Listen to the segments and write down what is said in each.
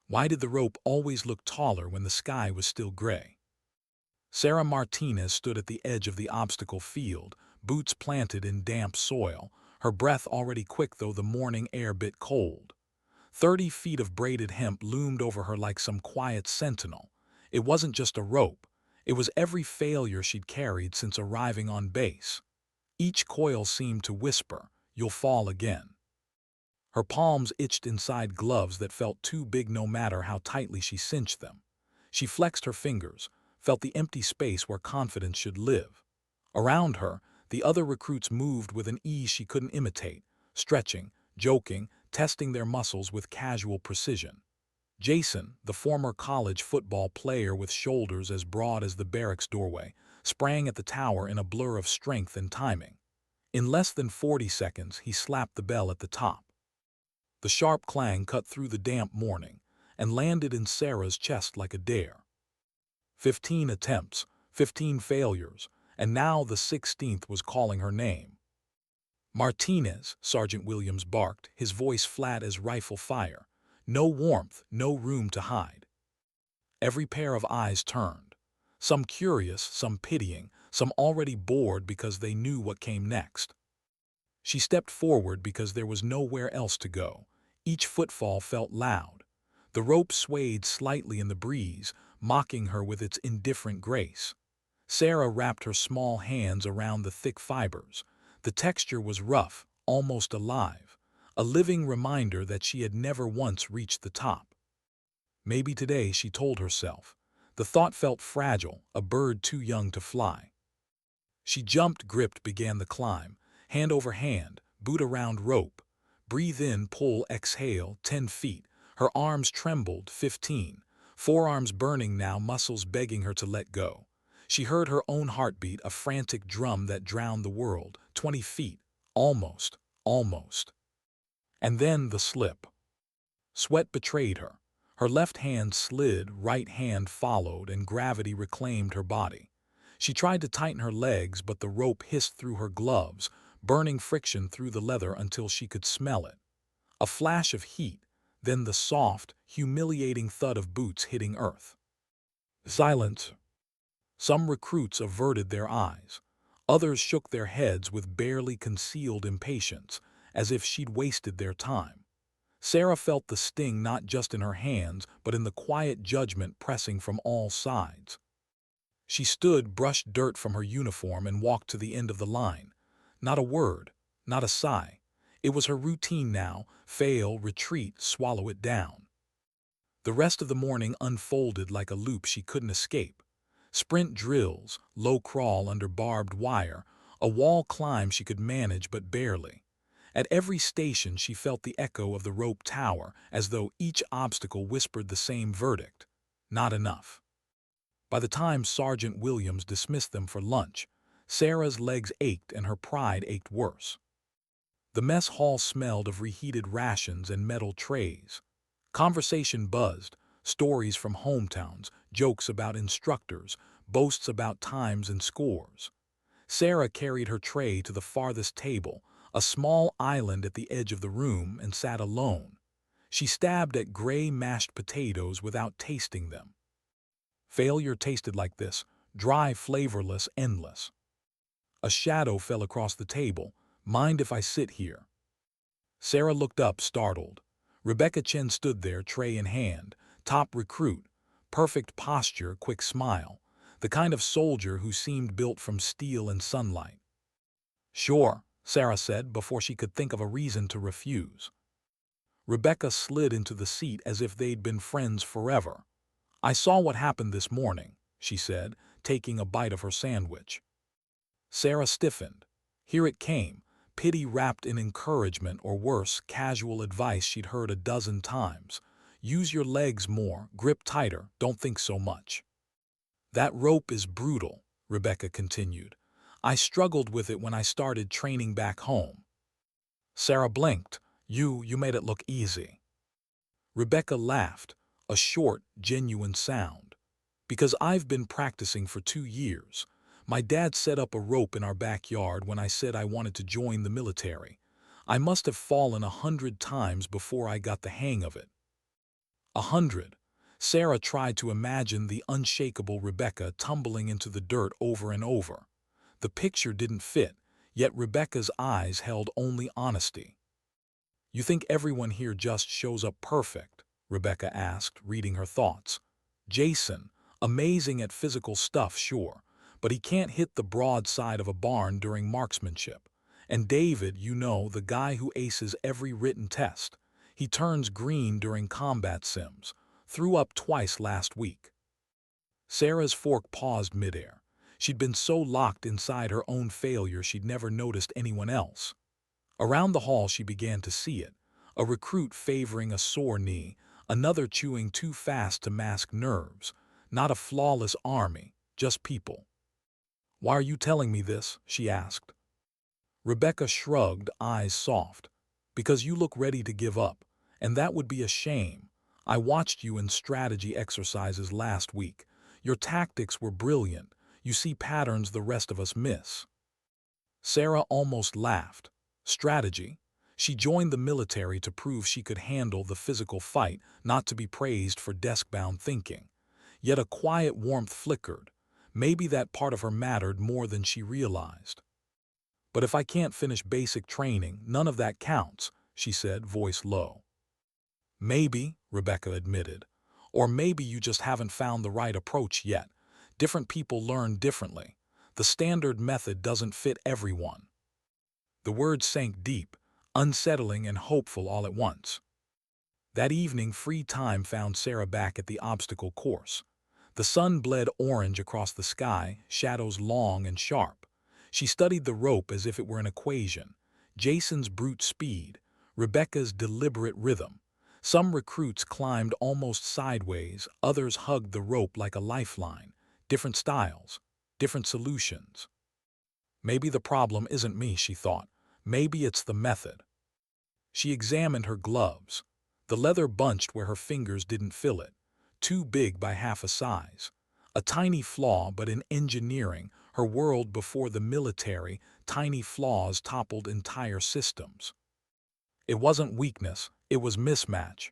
Why did the rope always look taller when the sky was still gray? Sarah Martinez stood at the edge of the obstacle field, boots planted in damp soil, her breath already quick though the morning air bit cold. 30 feet of braided hemp loomed over her like some quiet sentinel. It wasn't just a rope. It was every failure she'd carried since arriving on base. Each coil seemed to whisper, "You'll fall again." Her palms itched inside gloves that felt too big no matter how tightly she cinched them. She flexed her fingers, felt the empty space where confidence should live. Around her, the other recruits moved with an ease she couldn't imitate, stretching, joking, testing their muscles with casual precision. Jason, the former college football player with shoulders as broad as the barracks doorway, sprang at the tower in a blur of strength and timing. In less than 40 seconds, he slapped the bell at the top. The sharp clang cut through the damp morning and landed in Sarah's chest like a dare. 15 attempts, 15 failures, and now the 16th was calling her name. "Martinez," Sergeant Williams barked, his voice flat as rifle fire. No warmth, no room to hide. Every pair of eyes turned. Some curious, some pitying, some already bored because they knew what came next. She stepped forward because there was nowhere else to go. Each footfall felt loud. The rope swayed slightly in the breeze, mocking her with its indifferent grace. Sarah wrapped her small hands around the thick fibers. The texture was rough, almost alive, a living reminder that she had never once reached the top. Maybe today, she told herself. The thought felt fragile, a bird too young to fly. She jumped, gripped, began the climb, hand over hand, boot around rope. Breathe in, pull, exhale, 10 feet. Her arms trembled, 15. Forearms burning now, muscles begging her to let go. She heard her own heartbeat, a frantic drum that drowned the world. 20 feet. Almost. Almost. And then the slip. Sweat betrayed her. Her left hand slid, right hand followed, and gravity reclaimed her body. She tried to tighten her legs, but the rope hissed through her gloves, burning friction through the leather until she could smell it. A flash of heat, then the soft, humiliating thud of boots hitting earth. Silence. Some recruits averted their eyes. Others shook their heads with barely concealed impatience, as if she'd wasted their time. Sarah felt the sting not just in her hands, but in the quiet judgment pressing from all sides. She stood, brushed dirt from her uniform, and walked to the end of the line. Not a word, not a sigh. It was her routine now: fail, retreat, swallow it down. The rest of the morning unfolded like a loop she couldn't escape. Sprint drills, low crawl under barbed wire, a wall climb she could manage but barely. At every station she felt the echo of the rope tower, as though each obstacle whispered the same verdict: not enough. By the time Sergeant Williams dismissed them for lunch, Sarah's legs ached and her pride ached worse. The mess hall smelled of reheated rations and metal trays. Conversation buzzed, stories from hometowns, jokes about instructors, boasts about times and scores. Sarah carried her tray to the farthest table, a small island at the edge of the room, and sat alone. She stabbed at gray mashed potatoes without tasting them. Failure tasted like this, dry, flavorless, endless. A shadow fell across the table. "Mind if I sit here?" Sarah looked up, startled. Rebecca Chen stood there, tray in hand, top recruit, perfect posture, quick smile, the kind of soldier who seemed built from steel and sunlight. "Sure," Sarah said before she could think of a reason to refuse. Rebecca slid into the seat as if they'd been friends forever. "I saw what happened this morning," she said, taking a bite of her sandwich. Sarah stiffened. Here it came, pity wrapped in encouragement, or worse, casual advice she'd heard a dozen times. "Use your legs more, grip tighter, don't think so much." "That rope is brutal," Rebecca continued. "I struggled with it when I started training back home." Sarah blinked. You made it look easy." Rebecca laughed, a short, genuine sound. "Because I've been practicing for 2 years. My dad set up a rope in our backyard when I said I wanted to join the military. I must have fallen 100 times before I got the hang of it." 100. Sarah tried to imagine the unshakable Rebecca tumbling into the dirt over and over. The picture didn't fit, yet Rebecca's eyes held only honesty. "You think everyone here just shows up perfect?" Rebecca asked, reading her thoughts. "Jason, amazing at physical stuff, sure, but he can't hit the broadside of a barn during marksmanship. And David, you know, the guy who aces every written test. He turns green during combat sims. Threw up twice last week." Sarah's fork paused midair. She'd been so locked inside her own failure she'd never noticed anyone else. Around the hall she began to see it. A recruit favoring a sore knee, another chewing too fast to mask nerves. Not a flawless army, just people. "Why are you telling me this?" she asked. Rebecca shrugged, eyes soft. "Because you look ready to give up, and that would be a shame. I watched you in strategy exercises last week. Your tactics were brilliant. You see patterns the rest of us miss." Sarah almost laughed. Strategy? She joined the military to prove she could handle the physical fight, not to be praised for desk-bound thinking. Yet a quiet warmth flickered. Maybe that part of her mattered more than she realized. "But if I can't finish basic training, none of that counts," she said, voice low. "Maybe," Rebecca admitted. "Or maybe you just haven't found the right approach yet. Different people learn differently. The standard method doesn't fit everyone." The words sank deep, unsettling and hopeful all at once. That evening, free time found Sarah back at the obstacle course. The sun bled orange across the sky, shadows long and sharp. She studied the rope as if it were an equation. Jason's brute speed, Rebecca's deliberate rhythm. Some recruits climbed almost sideways, others hugged the rope like a lifeline. Different styles, different solutions. "Maybe the problem isn't me," she thought. "Maybe it's the method." She examined her gloves. The leather bunched where her fingers didn't feel it. Too big by half a size. A tiny flaw, but in engineering, her world before the military, tiny flaws toppled entire systems. It wasn't weakness, it was mismatch.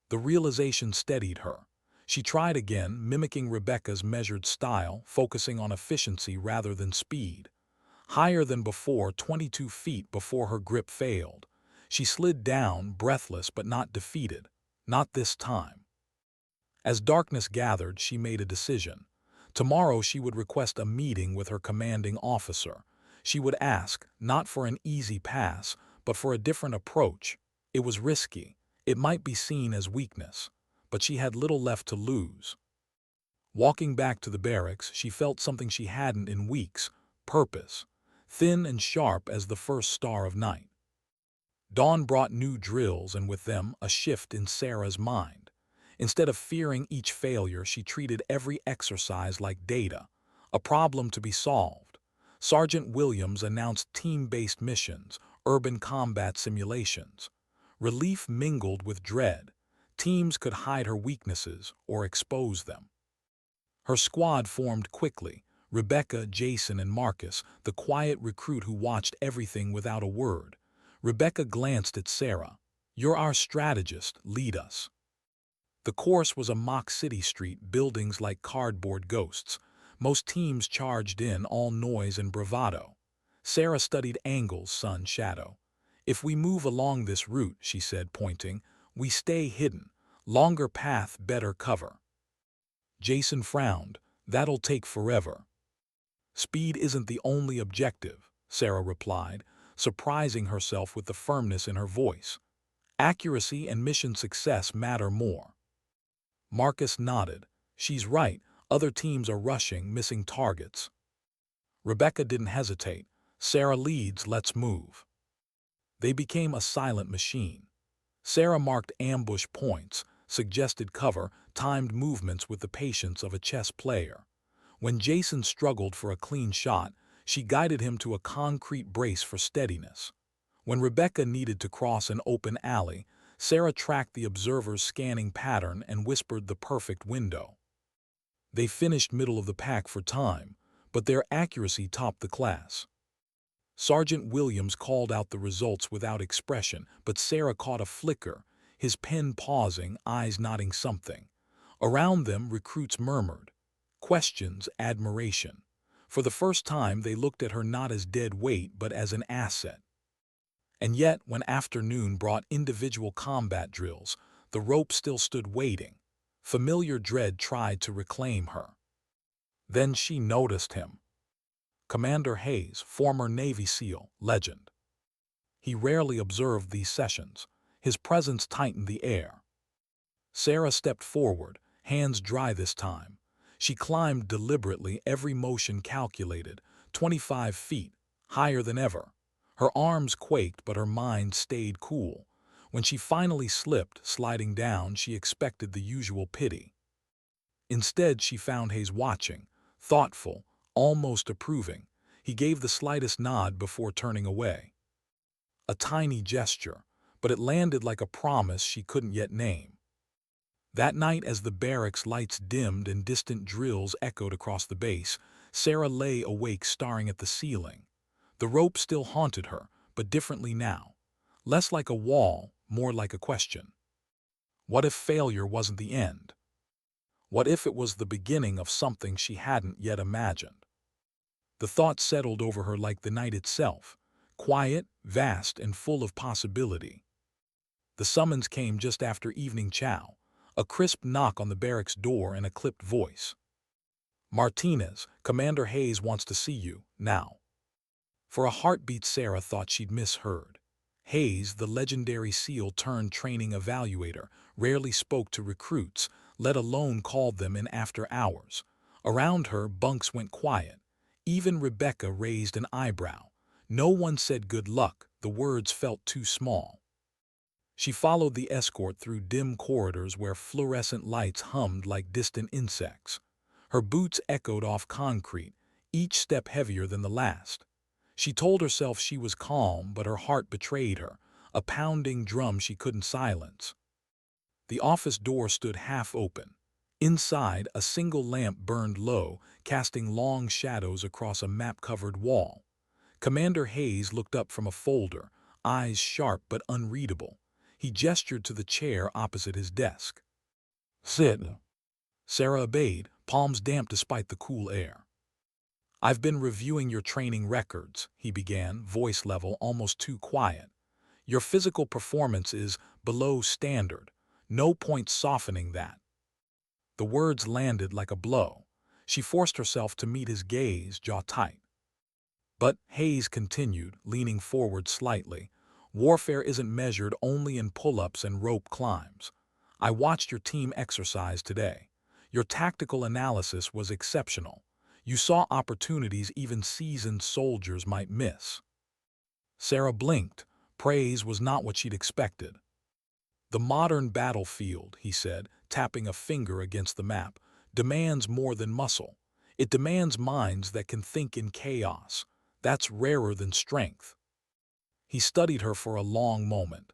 The realization steadied her. She tried again, mimicking Rebecca's measured style, focusing on efficiency rather than speed. Higher than before, 22 feet before her grip failed. She slid down, breathless but not defeated. Not this time. As darkness gathered, she made a decision. Tomorrow she would request a meeting with her commanding officer. She would ask, not for an easy pass, but for a different approach. It was risky. It might be seen as weakness. But she had little left to lose. Walking back to the barracks, she felt something she hadn't in weeks: purpose. Thin and sharp as the first star of night. Dawn brought new drills, and with them a shift in Sarah's mind. Instead of fearing each failure, she treated every exercise like data, a problem to be solved. Sergeant Williams announced team-based missions, urban combat simulations. Relief mingled with dread. Teams could hide her weaknesses or expose them. Her squad formed quickly: Rebecca, Jason, and Marcus, the quiet recruit who watched everything without a word. Rebecca glanced at Sarah. "You're our strategist, lead us." The course was a mock city street, buildings like cardboard ghosts. Most teams charged in, all noise and bravado. Sarah studied angles, sun, shadow. "If we move along this route," she said, pointing, "we stay hidden. Longer path, better cover." Jason frowned. "That'll take forever." "Speed isn't the only objective," Sarah replied, surprising herself with the firmness in her voice. "Accuracy and mission success matter more." Marcus nodded. "She's right. Other teams are rushing, missing targets." Rebecca didn't hesitate. "Sarah leads, let's move." They became a silent machine. Sarah marked ambush points, suggested cover, timed movements with the patience of a chess player. When Jason struggled for a clean shot, she guided him to a concrete brace for steadiness. When Rebecca needed to cross an open alley, Sarah tracked the observer's scanning pattern and whispered the perfect window. They finished middle of the pack for time, but their accuracy topped the class. Sergeant Williams called out the results without expression, but Sarah caught a flicker. his pen pausing, eyes nodding something. Around them, recruits murmured. Questions, admiration. For the first time, they looked at her not as dead weight, but as an asset. And yet, when afternoon brought individual combat drills, the rope still stood waiting. Familiar dread tried to reclaim her. Then she noticed him. Commander Hayes, former Navy SEAL, legend. He rarely observed these sessions. His presence tightened the air. Sarah stepped forward, hands dry this time. She climbed deliberately, every motion calculated, 25 feet, higher than ever. Her arms quaked, but her mind stayed cool. When she finally slipped, sliding down, she expected the usual pity. Instead, she found Hayes watching, thoughtful, almost approving. He gave the slightest nod before turning away. A tiny gesture, but it landed like a promise she couldn't yet name. That night, as the barracks lights dimmed and distant drills echoed across the base, Sarah lay awake staring at the ceiling. The rope still haunted her, but differently now. Less like a wall, more like a question. What if failure wasn't the end? What if it was the beginning of something she hadn't yet imagined? The thought settled over her like the night itself, quiet, vast, and full of possibility. The summons came just after evening chow, a crisp knock on the barracks door and a clipped voice. "Martinez, Commander Hayes wants to see you, now." For a heartbeat, Sarah thought she'd misheard. Hayes, the legendary SEAL turned training evaluator, rarely spoke to recruits, let alone called them in after hours. Around her, bunks went quiet. Even Rebecca raised an eyebrow. No one said good luck, the words felt too small. She followed the escort through dim corridors where fluorescent lights hummed like distant insects. Her boots echoed off concrete, each step heavier than the last. She told herself she was calm, but her heart betrayed her, a pounding drum she couldn't silence. The office door stood half open. Inside, a single lamp burned low, casting long shadows across a map-covered wall. Commander Hayes looked up from a folder, eyes sharp but unreadable. He gestured to the chair opposite his desk. "Sit." Sarah obeyed, palms damp despite the cool air. "I've been reviewing your training records," he began, voice level, almost too quiet. "Your physical performance is below standard. No point softening that." The words landed like a blow. She forced herself to meet his gaze, jaw tight. But Hayes continued, leaning forward slightly. "Warfare isn't measured only in pull-ups and rope climbs. I watched your team exercise today. Your tactical analysis was exceptional. You saw opportunities even seasoned soldiers might miss." Sarah blinked. Praise was not what she'd expected. "The modern battlefield," he said, tapping a finger against the map, "demands more than muscle. It demands minds that can think in chaos. That's rarer than strength." He studied her for a long moment.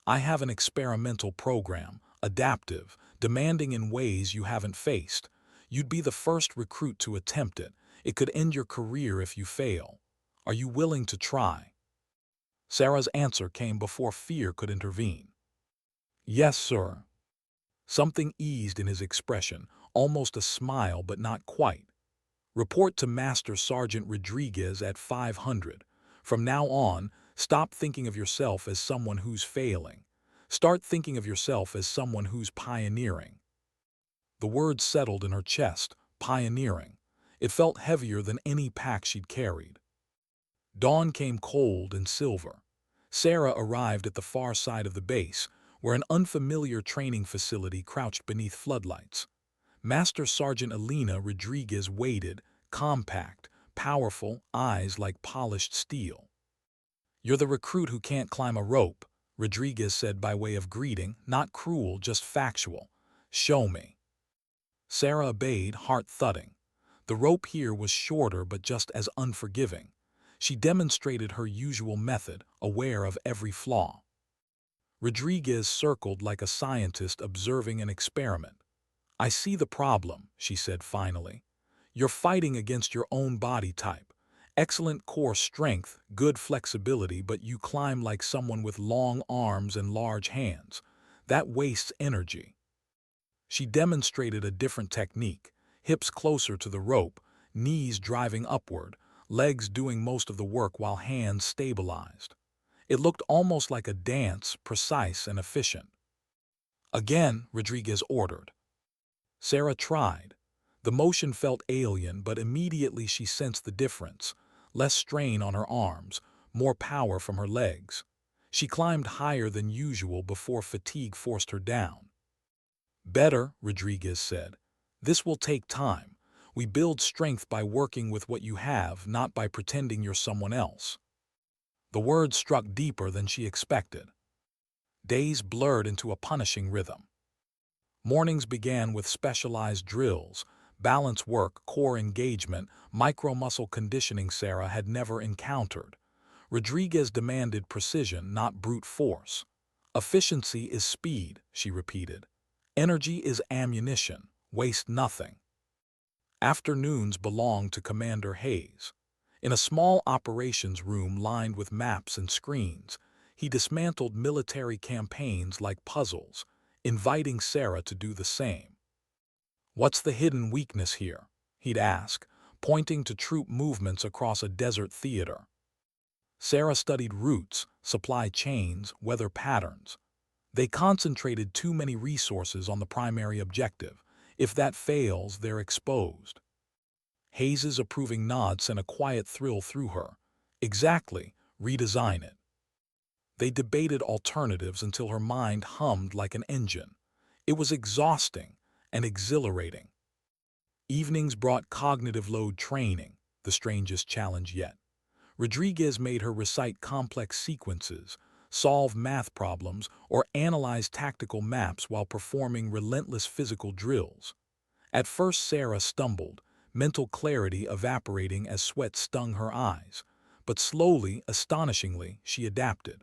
"I have an experimental program, adaptive, demanding in ways you haven't faced. You'd be the first recruit to attempt it. It could end your career if you fail. Are you willing to try?" Sarah's answer came before fear could intervene. "Yes, sir." Something eased in his expression, almost a smile but not quite. "Report to Master Sergeant Rodriguez at 500. From now on, stop thinking of yourself as someone who's failing. Start thinking of yourself as someone who's pioneering." The words settled in her chest, pioneering. It felt heavier than any pack she'd carried. Dawn came cold and silver. Sarah arrived at the far side of the base, where an unfamiliar training facility crouched beneath floodlights. Master Sergeant Elena Rodriguez waited, compact, powerful, eyes like polished steel. "You're the recruit who can't climb a rope," Rodriguez said by way of greeting, not cruel, just factual. "Show me." Sarah obeyed, heart thudding. The rope here was shorter but just as unforgiving. She demonstrated her usual method, aware of every flaw. Rodriguez circled like a scientist observing an experiment. "I see the problem," she said finally. "You're fighting against your own body type. Excellent core strength, good flexibility, but you climb like someone with long arms and large hands. That wastes energy. She demonstrated a different technique, hips closer to the rope, knees driving upward, legs doing most of the work while hands stabilized. It looked almost like a dance, precise and efficient. Again, Rodriguez ordered. Sarah tried. The motion felt alien, but immediately she sensed the difference. Less strain on her arms, more power from her legs. She climbed higher than usual before fatigue forced her down. Better, Rodriguez said. This will take time. We build strength by working with what you have, not by pretending you're someone else. The words struck deeper than she expected. Days blurred into a punishing rhythm. Mornings began with specialized drills, balance work, core engagement, micro-muscle conditioning Sarah had never encountered. Rodriguez demanded precision, not brute force. Efficiency is speed, she repeated. Energy is ammunition. Waste nothing. Afternoons belonged to Commander Hayes. In a small operations room lined with maps and screens, he dismantled military campaigns like puzzles, inviting Sarah to do the same. "What's the hidden weakness here?" he'd ask, pointing to troop movements across a desert theater. Sarah studied routes, supply chains, weather patterns. They concentrated too many resources on the primary objective. If that fails, they're exposed. Hayes's approving nod sent a quiet thrill through her. Exactly, redesign it. They debated alternatives until her mind hummed like an engine. It was exhausting and exhilarating. Evenings brought cognitive load training, the strangest challenge yet. Rodriguez made her recite complex sequences, solve math problems, or analyze tactical maps while performing relentless physical drills. At first Sarah stumbled, mental clarity evaporating as sweat stung her eyes. But slowly, astonishingly, she adapted.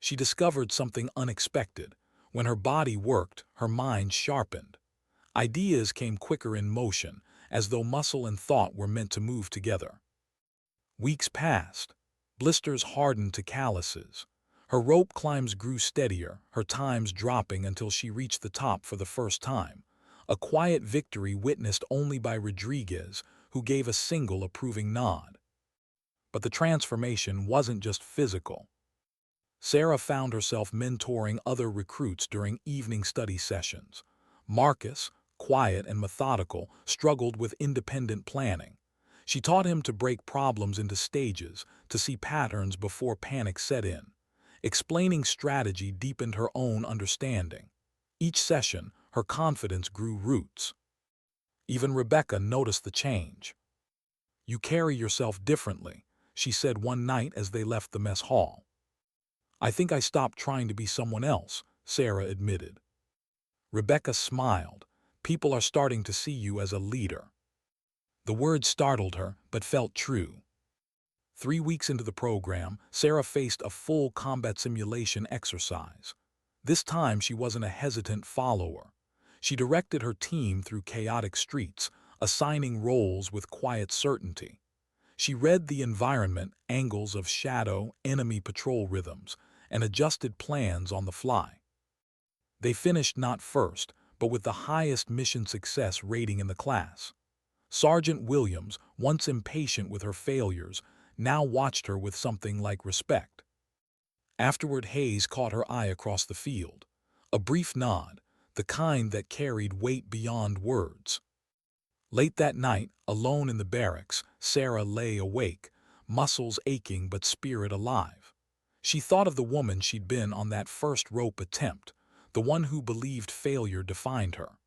She discovered something unexpected. When her body worked, her mind sharpened. Ideas came quicker in motion, as though muscle and thought were meant to move together. Weeks passed. Blisters hardened to calluses. Her rope climbs grew steadier, her times dropping until she reached the top for the first time. A quiet victory witnessed only by Rodriguez, who gave a single approving nod. But the transformation wasn't just physical. Sarah found herself mentoring other recruits during evening study sessions. Marcus, quiet and methodical, struggled with independent planning. She taught him to break problems into stages, to see patterns before panic set in. Explaining strategy deepened her own understanding. Each session, her confidence grew roots. Even Rebecca noticed the change. "You carry yourself differently," she said one night as they left the mess hall. "I think I stopped trying to be someone else," Sarah admitted. Rebecca smiled. "People are starting to see you as a leader." The word startled her, but felt true. 3 weeks into the program, Sarah faced a full combat simulation exercise. This time she wasn't a hesitant follower. She directed her team through chaotic streets, assigning roles with quiet certainty. She read the environment, angles of shadow, enemy patrol rhythms, and adjusted plans on the fly. They finished not first, but with the highest mission success rating in the class. Sergeant Williams, once impatient with her failures, now watched her with something like respect. Afterward, Hayes caught her eye across the field. A brief nod, the kind that carried weight beyond words. Late that night, alone in the barracks, Sarah lay awake, muscles aching but spirit alive. She thought of the woman she'd been on that first rope attempt, the one who believed failure defined her.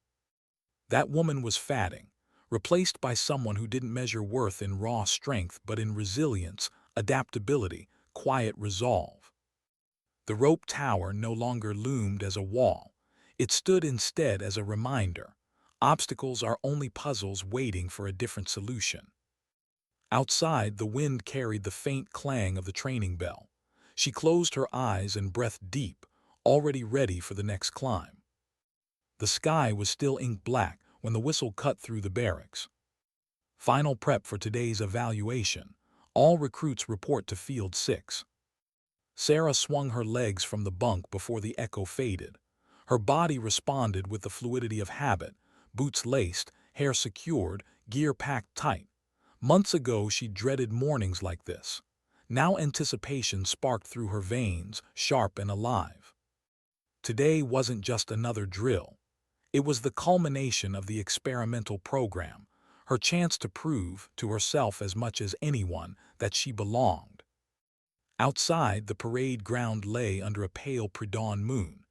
That woman was fading, replaced by someone who didn't measure worth in raw strength but in resilience, adaptability, quiet resolve. The rope tower no longer loomed as a wall. It stood instead as a reminder. Obstacles are only puzzles waiting for a different solution. Outside, the wind carried the faint clang of the training bell. She closed her eyes and breathed deep, already ready for the next climb. The sky was still ink black when the whistle cut through the barracks. Final prep for today's evaluation. All recruits report to Field 6. Sarah swung her legs from the bunk before the echo faded. Her body responded with the fluidity of habit, boots laced, hair secured, gear packed tight. Months ago she dreaded mornings like this. Now anticipation sparked through her veins, sharp and alive. Today wasn't just another drill. It was the culmination of the experimental program, her chance to prove, to herself as much as anyone, that she belonged. Outside, the parade ground lay under a pale pre-dawn moon.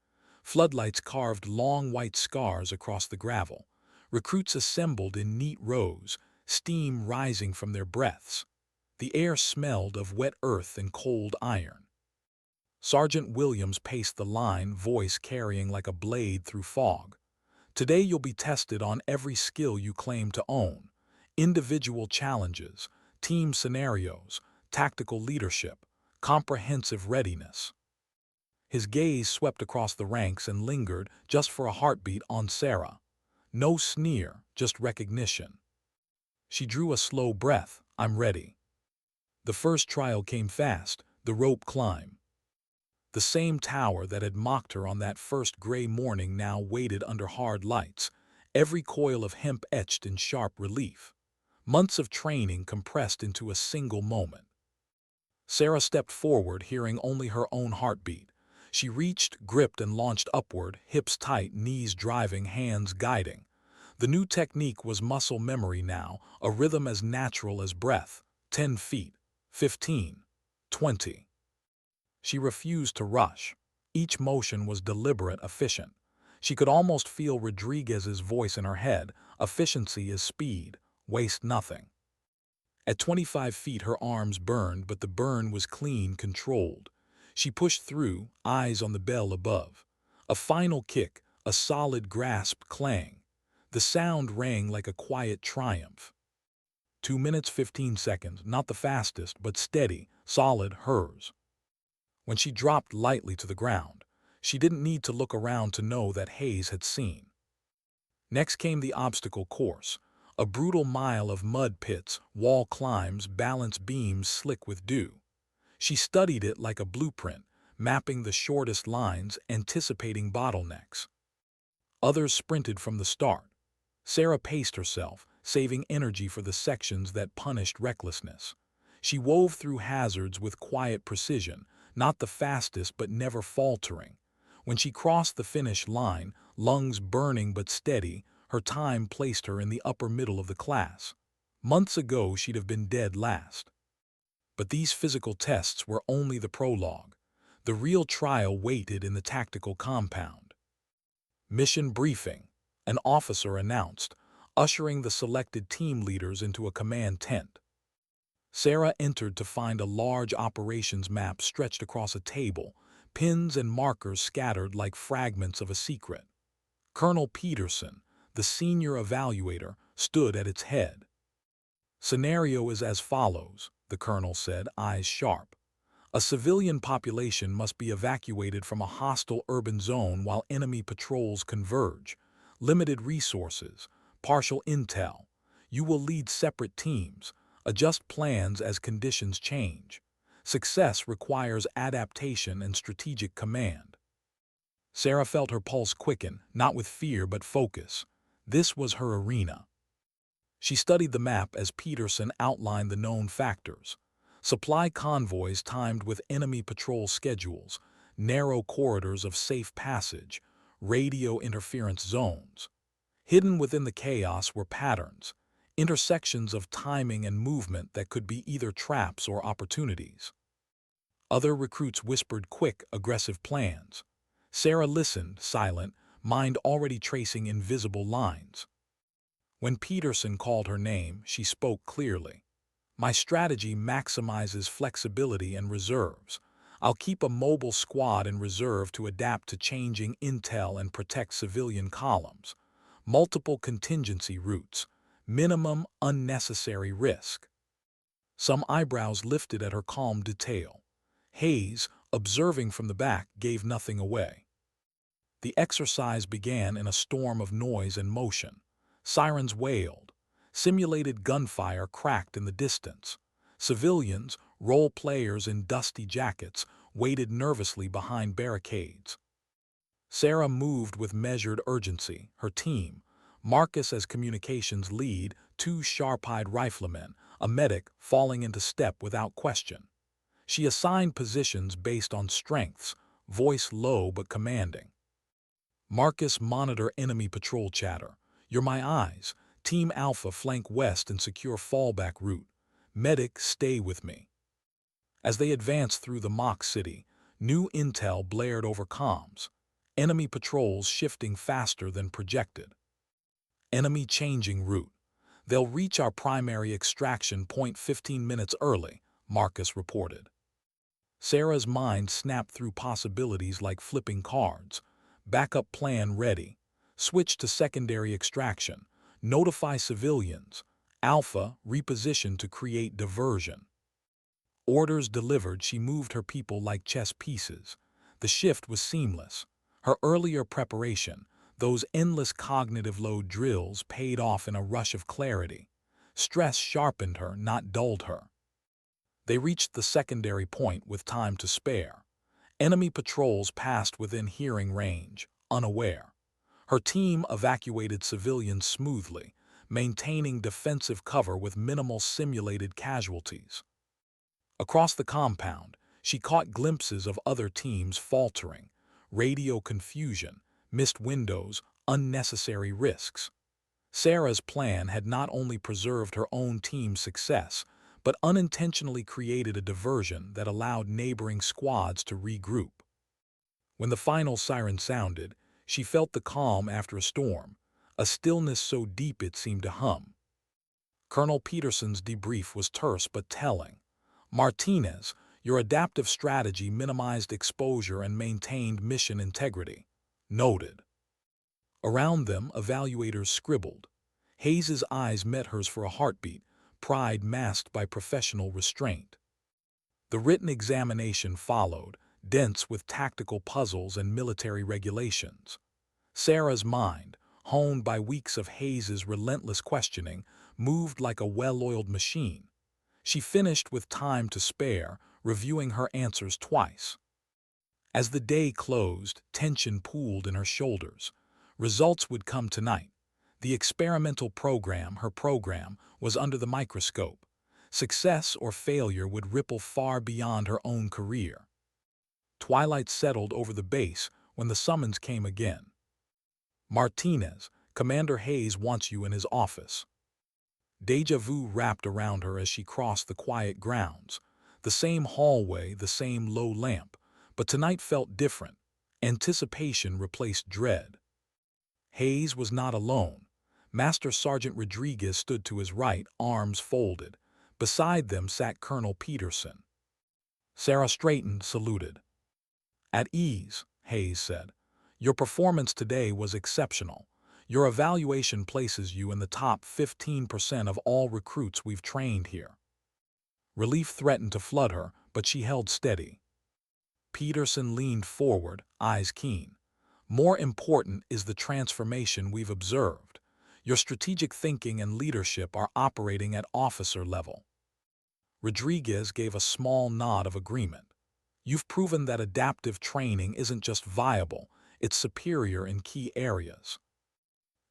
Floodlights carved long white scars across the gravel. Recruits assembled in neat rows, steam rising from their breaths. The air smelled of wet earth and cold iron. Sergeant Williams paced the line, voice carrying like a blade through fog. Today you'll be tested on every skill you claim to own. Individual challenges, team scenarios, tactical leadership, comprehensive readiness. His gaze swept across the ranks and lingered just for a heartbeat on Sarah. No sneer, just recognition. She drew a slow breath. I'm ready. The first trial came fast, the rope climb. The same tower that had mocked her on that first gray morning now waited under hard lights, every coil of hemp etched in sharp relief. Months of training compressed into a single moment. Sarah stepped forward, hearing only her own heartbeat. She reached, gripped, and launched upward, hips tight, knees driving, hands guiding. The new technique was muscle memory now, a rhythm as natural as breath. 10 feet, 15, 20. She refused to rush. Each motion was deliberate, efficient. She could almost feel Rodriguez's voice in her head. Efficiency is speed. Waste nothing. At 25 feet her arms burned, but the burn was clean, controlled. She pushed through, eyes on the bell above. A final kick, a solid grasp clang. The sound rang like a quiet triumph. 2 minutes 15 seconds, not the fastest, but steady, solid, hers. When she dropped lightly to the ground, she didn't need to look around to know that Hayes had seen. Next came the obstacle course, a brutal mile of mud pits, wall climbs, balance beams slick with dew. She studied it like a blueprint, mapping the shortest lines, anticipating bottlenecks. Others sprinted from the start. Sarah paced herself, saving energy for the sections that punished recklessness. She wove through hazards with quiet precision, not the fastest but never faltering. When she crossed the finish line, lungs burning but steady, her time placed her in the upper middle of the class. Months ago she'd have been dead last. But these physical tests were only the prologue. The real trial waited in the tactical compound. Mission briefing, an officer announced, ushering the selected team leaders into a command tent. Sarah entered to find a large operations map stretched across a table, pins and markers scattered like fragments of a secret. Colonel Peterson, the senior evaluator, stood at its head. Scenario is as follows, the colonel said, eyes sharp. A civilian population must be evacuated from a hostile urban zone while enemy patrols converge. Limited resources, partial intel. You will lead separate teams. Adjust plans as conditions change. Success requires adaptation and strategic command. Sarah felt her pulse quicken, not with fear but focus. This was her arena. She studied the map as Peterson outlined the known factors. Supply convoys timed with enemy patrol schedules, narrow corridors of safe passage, radio interference zones. Hidden within the chaos were patterns, intersections of timing and movement that could be either traps or opportunities. Other recruits whispered quick, aggressive plans. Sarah listened, silent, mind already tracing invisible lines. When Peterson called her name, she spoke clearly. My strategy maximizes flexibility and reserves. I'll keep a mobile squad in reserve to adapt to changing intel and protect civilian columns. Multiple contingency routes. Minimum unnecessary risk. Some eyebrows lifted at her calm detail. Hayes, observing from the back, gave nothing away. The exercise began in a storm of noise and motion. Sirens wailed. Simulated gunfire cracked in the distance. Civilians, role players in dusty jackets, waited nervously behind barricades. Sarah moved with measured urgency. Her team, Marcus as communications lead, two sharp-eyed riflemen, a medic falling into step without question. She assigned positions based on strengths, voice low but commanding. Marcus monitor enemy patrol chatter. You're my eyes. Team Alpha flank west and secure fallback route. Medic stay with me. As they advanced through the mock city, new intel blared over comms. Enemy patrols shifting faster than projected. Enemy changing route. They'll reach our primary extraction point 15 minutes early, Marcus reported. Sarah's mind snapped through possibilities like flipping cards. Backup plan ready. Switch to secondary extraction. Notify civilians. Alpha reposition to create diversion. Orders delivered, she moved her people like chess pieces. The shift was seamless. Her earlier preparation, those endless cognitive load drills, paid off in a rush of clarity. Stress sharpened her, not dulled her. They reached the secondary point with time to spare. Enemy patrols passed within hearing range, unaware. Her team evacuated civilians smoothly, maintaining defensive cover with minimal simulated casualties. Across the compound, she caught glimpses of other teams faltering, radio confusion, missed windows, unnecessary risks. Sarah's plan had not only preserved her own team's success, but unintentionally created a diversion that allowed neighboring squads to regroup. When the final siren sounded, she felt the calm after a storm, a stillness so deep it seemed to hum. Colonel Peterson's debrief was terse but telling. Martinez, your adaptive strategy minimized exposure and maintained mission integrity. Noted. Around them, evaluators scribbled. Hayes's eyes met hers for a heartbeat, pride masked by professional restraint. The written examination followed, dense with tactical puzzles and military regulations. Sarah's mind, honed by weeks of Hayes's relentless questioning, moved like a well-oiled machine. She finished with time to spare, reviewing her answers twice. As the day closed, tension pooled in her shoulders. Results would come tonight. The experimental program, her program, was under the microscope. Success or failure would ripple far beyond her own career. Twilight settled over the base when the summons came again. Martinez, Commander Hayes wants you in his office. Deja vu wrapped around her as she crossed the quiet grounds. The same hallway, the same low lamp, but tonight felt different. Anticipation replaced dread. Hayes was not alone. Master Sergeant Rodriguez stood to his right, arms folded. Beside them sat Colonel Peterson. Sarah straightened, saluted. At ease, Hayes said. Your performance today was exceptional. Your evaluation places you in the top 15% of all recruits we've trained here. Relief threatened to flood her, but she held steady. Peterson leaned forward, eyes keen. More important is the transformation we've observed. Your strategic thinking and leadership are operating at officer level. Rodriguez gave a small nod of agreement. You've proven that adaptive training isn't just viable, it's superior in key areas.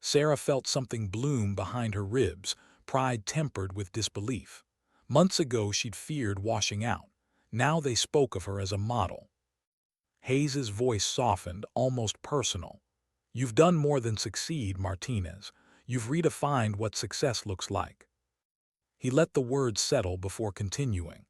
Sarah felt something bloom behind her ribs, pride tempered with disbelief. Months ago she'd feared washing out. Now they spoke of her as a model. Hayes's voice softened, almost personal. You've done more than succeed, Martinez. You've redefined what success looks like. He let the words settle before continuing.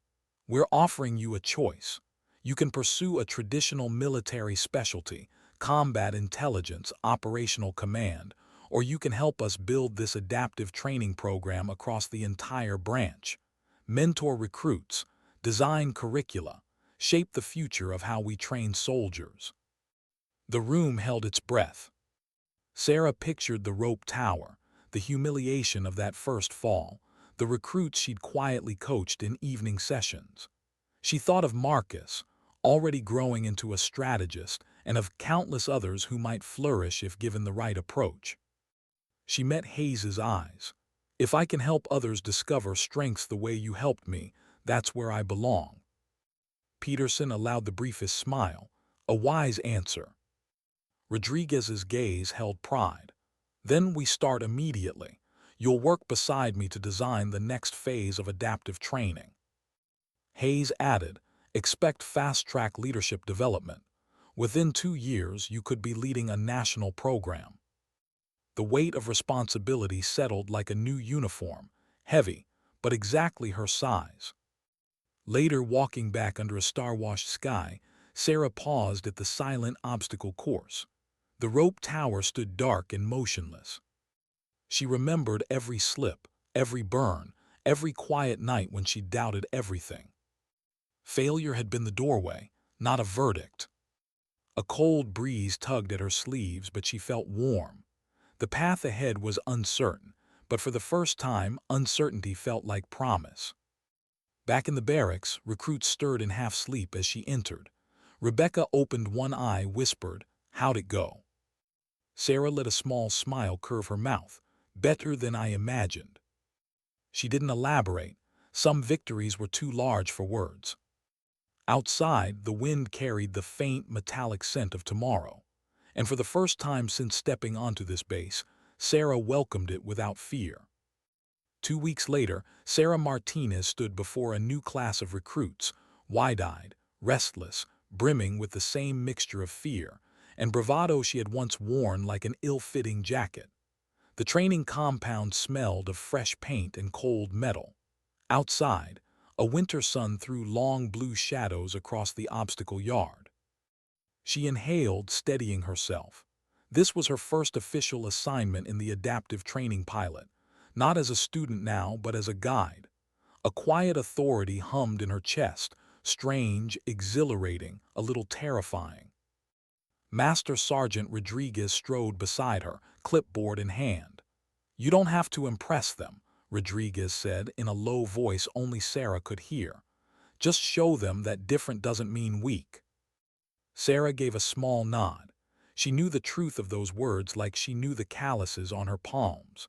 We're offering you a choice. You can pursue a traditional military specialty, combat intelligence, operational command, or you can help us build this adaptive training program across the entire branch. Mentor recruits, design curricula, shape the future of how we train soldiers. The room held its breath. Sarah pictured the rope tower, the humiliation of that first fall, the recruits she'd quietly coached in evening sessions. She thought of Marcus, already growing into a strategist, and of countless others who might flourish if given the right approach. She met Hayes's eyes. If I can help others discover strengths the way you helped me, that's where I belong. Peterson allowed the briefest smile, a wise answer. Rodriguez's gaze held pride. Then we start immediately. You'll work beside me to design the next phase of adaptive training. Hayes added, expect fast-track leadership development. Within 2 years, you could be leading a national program. The weight of responsibility settled like a new uniform, heavy, but exactly her size. Later, walking back under a star-washed sky, Sarah paused at the silent obstacle course. The rope tower stood dark and motionless. She remembered every slip, every burn, every quiet night when she doubted everything. Failure had been the doorway, not a verdict. A cold breeze tugged at her sleeves, but she felt warm. The path ahead was uncertain, but for the first time, uncertainty felt like promise. Back in the barracks, recruits stirred in half-sleep as she entered. Rebecca opened one eye, whispered, "How'd it go?" Sarah let a small smile curve her mouth. "Better than I imagined." She didn't elaborate. Some victories were too large for words. Outside, the wind carried the faint, metallic scent of tomorrow. And for the first time since stepping onto this base, Sarah welcomed it without fear. 2 weeks later, Sarah Martinez stood before a new class of recruits, wide-eyed, restless, brimming with the same mixture of fear and bravado she had once worn like an ill-fitting jacket. The training compound smelled of fresh paint and cold metal. Outside, a winter sun threw long blue shadows across the obstacle yard. She inhaled, steadying herself. This was her first official assignment in the adaptive training pilot, not as a student now, but as a guide. A quiet authority hummed in her chest, strange, exhilarating, a little terrifying. Master Sergeant Rodriguez strode beside her, clipboard in hand. "You don't have to impress them," Rodriguez said in a low voice only Sarah could hear. "Just show them that different doesn't mean weak." Sarah gave a small nod. She knew the truth of those words like she knew the calluses on her palms.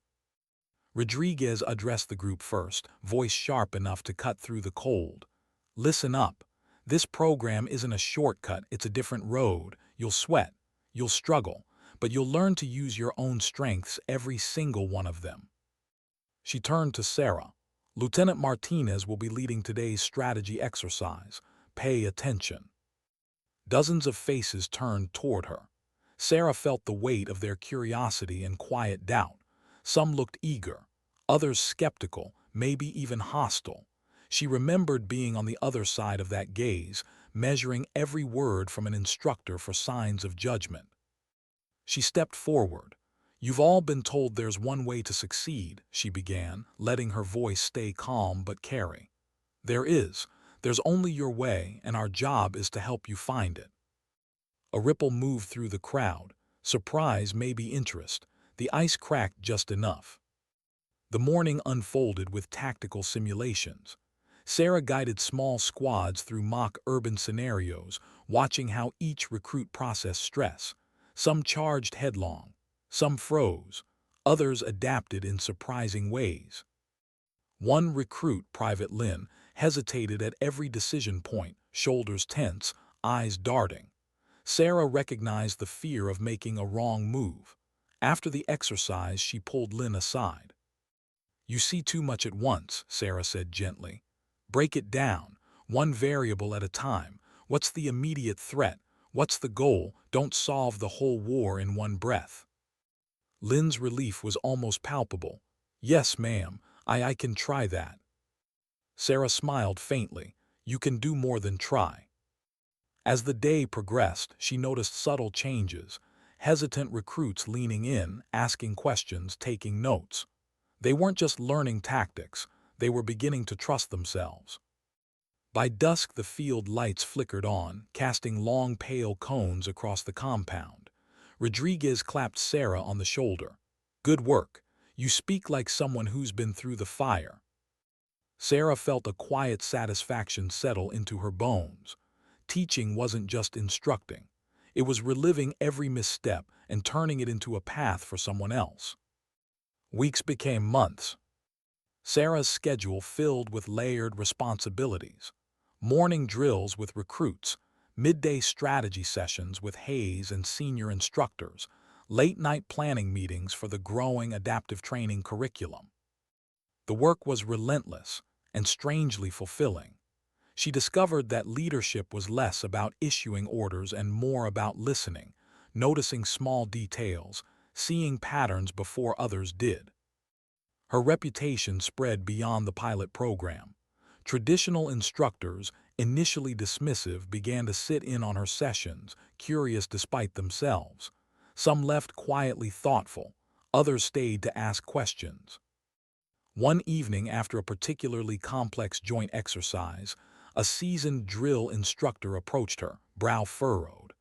Rodriguez addressed the group first, voice sharp enough to cut through the cold. "Listen up. This program isn't a shortcut, it's a different road. You'll sweat, you'll struggle, but you'll learn to use your own strengths, every single one of them." She turned to Sarah. "Lieutenant Martinez will be leading today's strategy exercise. Pay attention." Dozens of faces turned toward her. Sarah felt the weight of their curiosity and quiet doubt. Some looked eager, others skeptical, maybe even hostile. She remembered being on the other side of that gaze, measuring every word from an instructor for signs of judgment. She stepped forward. "You've all been told there's one way to succeed," she began, letting her voice stay calm but carry. "There is. There's only your way, and our job is to help you find it." A ripple moved through the crowd. Surprise, maybe interest. The ice cracked just enough. The morning unfolded with tactical simulations. Sarah guided small squads through mock urban scenarios, watching how each recruit processed stress. Some charged headlong, some froze, others adapted in surprising ways. One recruit, Private Lynn, hesitated at every decision point, shoulders tense, eyes darting. Sarah recognized the fear of making a wrong move. After the exercise, she pulled Lynn aside. "You see too much at once," Sarah said gently. "Break it down, one variable at a time. What's the immediate threat? What's the goal? Don't solve the whole war in one breath." Lynn's relief was almost palpable. "Yes, ma'am, I can try that." Sarah smiled faintly. "You can do more than try." As the day progressed, she noticed subtle changes. Hesitant recruits leaning in, asking questions, taking notes. They weren't just learning tactics, they were beginning to trust themselves. By dusk, the field lights flickered on, casting long pale cones across the compound. Rodriguez clapped Sarah on the shoulder. "Good work. You speak like someone who's been through the fire." Sarah felt a quiet satisfaction settle into her bones. Teaching wasn't just instructing. It was reliving every misstep and turning it into a path for someone else. Weeks became months. Sarah's schedule filled with layered responsibilities. Morning drills with recruits, midday strategy sessions with Hayes and senior instructors, late-night planning meetings for the growing adaptive training curriculum. The work was relentless and strangely fulfilling. She discovered that leadership was less about issuing orders and more about listening, noticing small details, seeing patterns before others did. Her reputation spread beyond the pilot program. Traditional instructors, initially dismissive, began to sit in on her sessions, curious despite themselves. Some left quietly thoughtful, others stayed to ask questions. One evening after a particularly complex joint exercise, a seasoned drill instructor approached her, brow furrowed.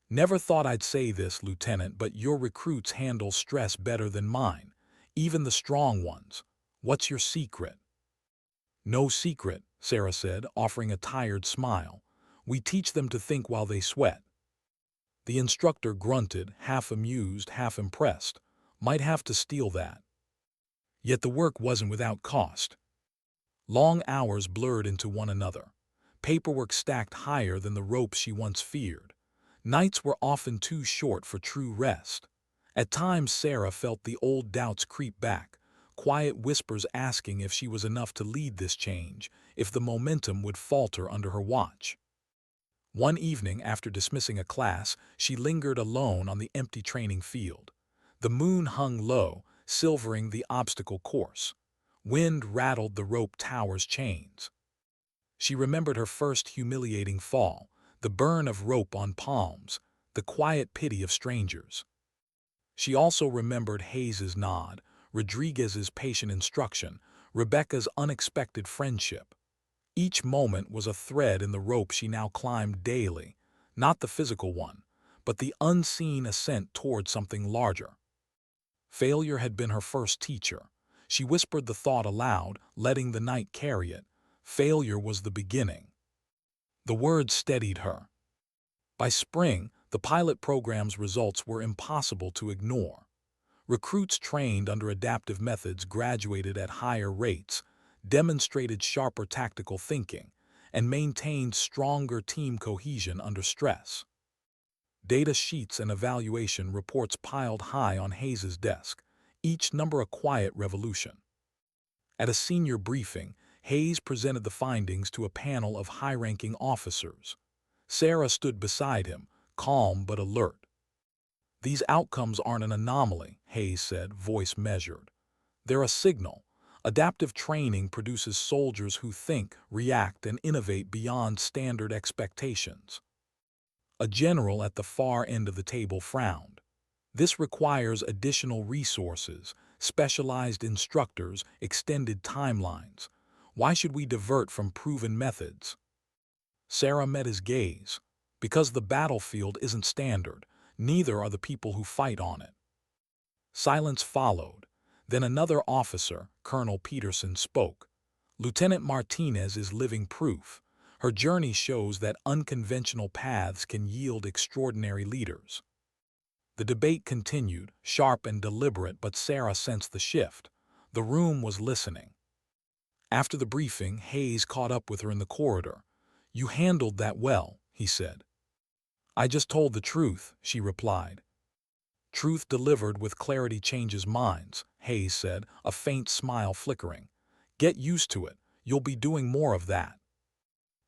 "Never thought I'd say this, Lieutenant, but your recruits handle stress better than mine, even the strong ones. What's your secret?" "No secret," Sarah said, offering a tired smile. "We teach them to think while they sweat." The instructor grunted, half amused, half impressed. Might have to steal that. Yet the work wasn't without cost. Long hours blurred into one another. Paperwork stacked higher than the ropes she once feared. Nights were often too short for true rest. At times Sarah felt the old doubts creep back, quiet whispers asking if she was enough to lead this change, if the momentum would falter under her watch. One evening, after dismissing a class, she lingered alone on the empty training field. The moon hung low, silvering the obstacle course. Wind rattled the rope tower's chains. She remembered her first humiliating fall, the burn of rope on palms, the quiet pity of strangers. She also remembered Hayes's nod, Rodriguez's patient instruction, Rebecca's unexpected friendship. Each moment was a thread in the rope she now climbed daily, not the physical one, but the unseen ascent toward something larger. Failure had been her first teacher. She whispered the thought aloud, letting the night carry it. Failure was the beginning. The words steadied her. By spring, the pilot program's results were impossible to ignore. Recruits trained under adaptive methods graduated at higher rates, demonstrated sharper tactical thinking, and maintained stronger team cohesion under stress. Data sheets and evaluation reports piled high on Hayes's desk, each number a quiet revolution. At a senior briefing, Hayes presented the findings to a panel of high-ranking officers. Sarah stood beside him, calm but alert. "These outcomes aren't an anomaly," Hayes said, voice measured. "They're a signal. Adaptive training produces soldiers who think, react, and innovate beyond standard expectations." A general at the far end of the table frowned. "This requires additional resources, specialized instructors, extended timelines. Why should we divert from proven methods?" Sarah met his gaze. "Because the battlefield isn't standard, neither are the people who fight on it." Silence followed. Then another officer, Colonel Peterson, spoke. "Lieutenant Martinez is living proof. Her journey shows that unconventional paths can yield extraordinary leaders." The debate continued, sharp and deliberate, but Sarah sensed the shift. The room was listening. After the briefing, Hayes caught up with her in the corridor. "You handled that well," he said. "I just told the truth," she replied. "Truth delivered with clarity changes minds," Hayes said, a faint smile flickering. "Get used to it. You'll be doing more of that."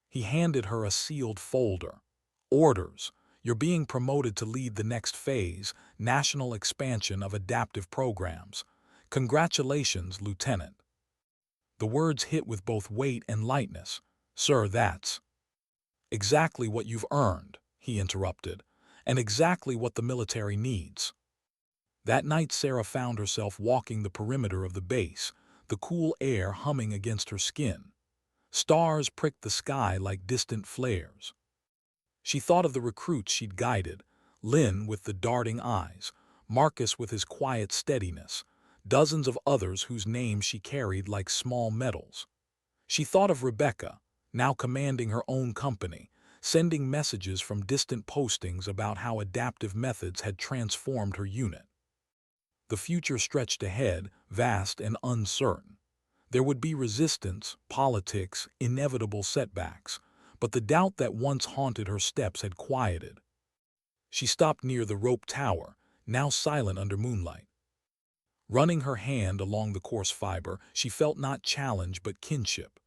He handed her a sealed folder. "Orders. You're being promoted to lead the next phase, national expansion of adaptive programs. Congratulations, Lieutenant." The words hit with both weight and lightness. "Sir, that's exactly what you've earned," he interrupted, "and exactly what the military needs." That night Sarah found herself walking the perimeter of the base, the cool air humming against her skin. Stars pricked the sky like distant flares. She thought of the recruits she'd guided, Lynn with the darting eyes, Marcus with his quiet steadiness, dozens of others whose names she carried like small medals. She thought of Rebecca, now commanding her own company, sending messages from distant postings about how adaptive methods had transformed her unit. The future stretched ahead, vast and uncertain. There would be resistance, politics, inevitable setbacks, but the doubt that once haunted her steps had quieted. She stopped near the rope tower, now silent under moonlight. Running her hand along the coarse fiber, she felt not challenge but kinship.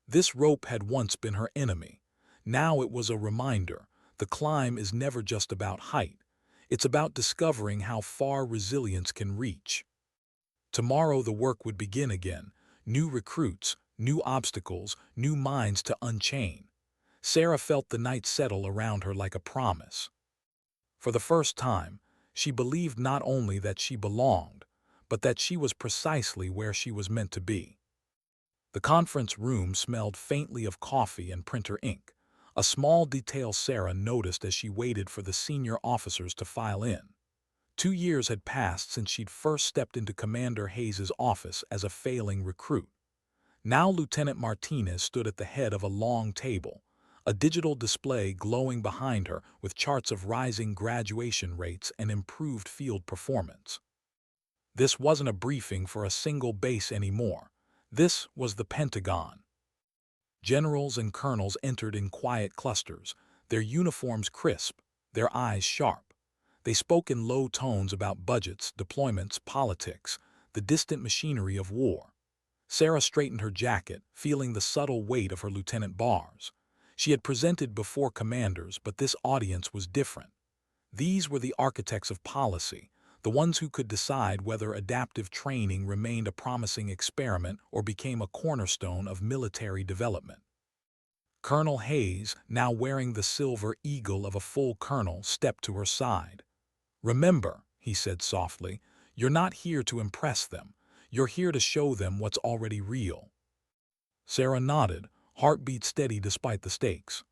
This rope had once been her enemy. Now it was a reminder: the climb is never just about height. It's about discovering how far resilience can reach. Tomorrow the work would begin again. New recruits, new obstacles, new minds to unchain. Sarah felt the night settle around her like a promise. For the first time, she believed not only that she belonged, but that she was precisely where she was meant to be. The conference room smelled faintly of coffee and printer ink, a small detail Sarah noticed as she waited for the senior officers to file in. 2 years had passed since she'd first stepped into Commander Hayes's office as a failing recruit. Now Lieutenant Martinez stood at the head of a long table, a digital display glowing behind her with charts of rising graduation rates and improved field performance. This wasn't a briefing for a single base anymore. This was the Pentagon. Generals and colonels entered in quiet clusters, their uniforms crisp, their eyes sharp. They spoke in low tones about budgets, deployments, politics, the distant machinery of war. Sarah straightened her jacket, feeling the subtle weight of her lieutenant bars. She had presented before commanders, but this audience was different. These were the architects of policy, the ones who could decide whether adaptive training remained a promising experiment or became a cornerstone of military development. Colonel Hayes, now wearing the silver eagle of a full colonel, stepped to her side. "Remember," he said softly, "you're not here to impress them. You're here to show them what's already real." Sarah nodded, heartbeat steady despite the stakes.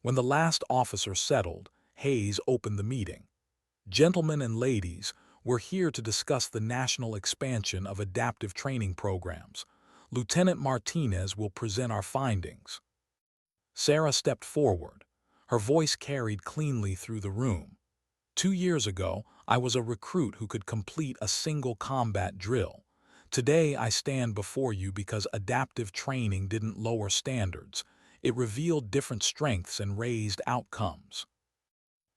When the last officer settled, Hayes opened the meeting. "Gentlemen and ladies, we're here to discuss the national expansion of adaptive training programs. Lieutenant Martinez will present our findings." Sarah stepped forward. Her voice carried cleanly through the room. "2 years ago, I was a recruit who could complete a single combat drill. Today, I stand before you because adaptive training didn't lower standards. It revealed different strengths and raised outcomes."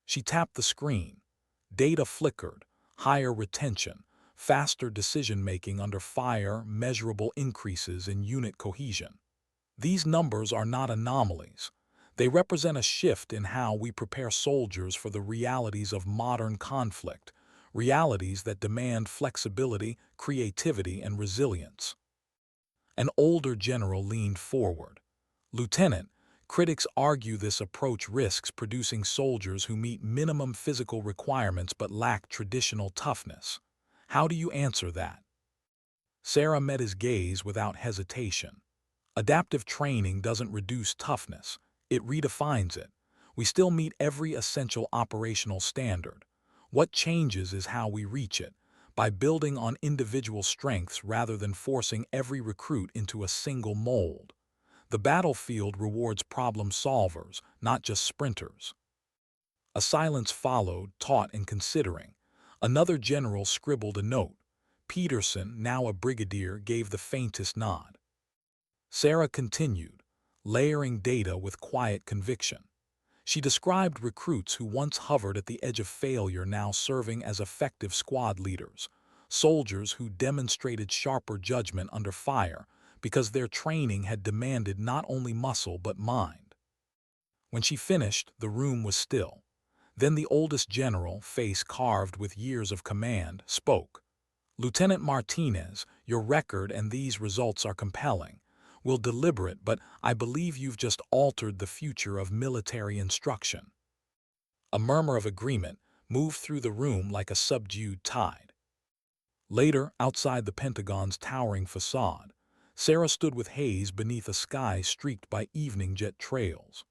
She tapped the screen. Data flickered: higher retention, faster decision-making under fire, measurable increases in unit cohesion. These numbers are not anomalies. They represent a shift in how we prepare soldiers for the realities of modern conflict, realities that demand flexibility, creativity, and resilience. An older general leaned forward. "Lieutenant, critics argue this approach risks producing soldiers who meet minimum physical requirements but lack traditional toughness. How do you answer that?" Sarah met his gaze without hesitation. Adaptive training doesn't reduce toughness, it redefines it. We still meet every essential operational standard. What changes is how we reach it, by building on individual strengths rather than forcing every recruit into a single mold. The battlefield rewards problem solvers, not just sprinters. A silence followed, taut and considering. Another general scribbled a note. Peterson, now a brigadier, gave the faintest nod. Sarah continued, layering data with quiet conviction. She described recruits who once hovered at the edge of failure now serving as effective squad leaders, soldiers who demonstrated sharper judgment under fire because their training had demanded not only muscle but mind. When she finished, the room was still. Then the oldest general, face carved with years of command, spoke. "Lieutenant Martinez, your record and these results are compelling. We'll deliberate, but I believe you've just altered the future of military instruction." A murmur of agreement moved through the room like a subdued tide. Later, outside the Pentagon's towering facade, Sarah stood with Hayes beneath a sky streaked by evening jet trails.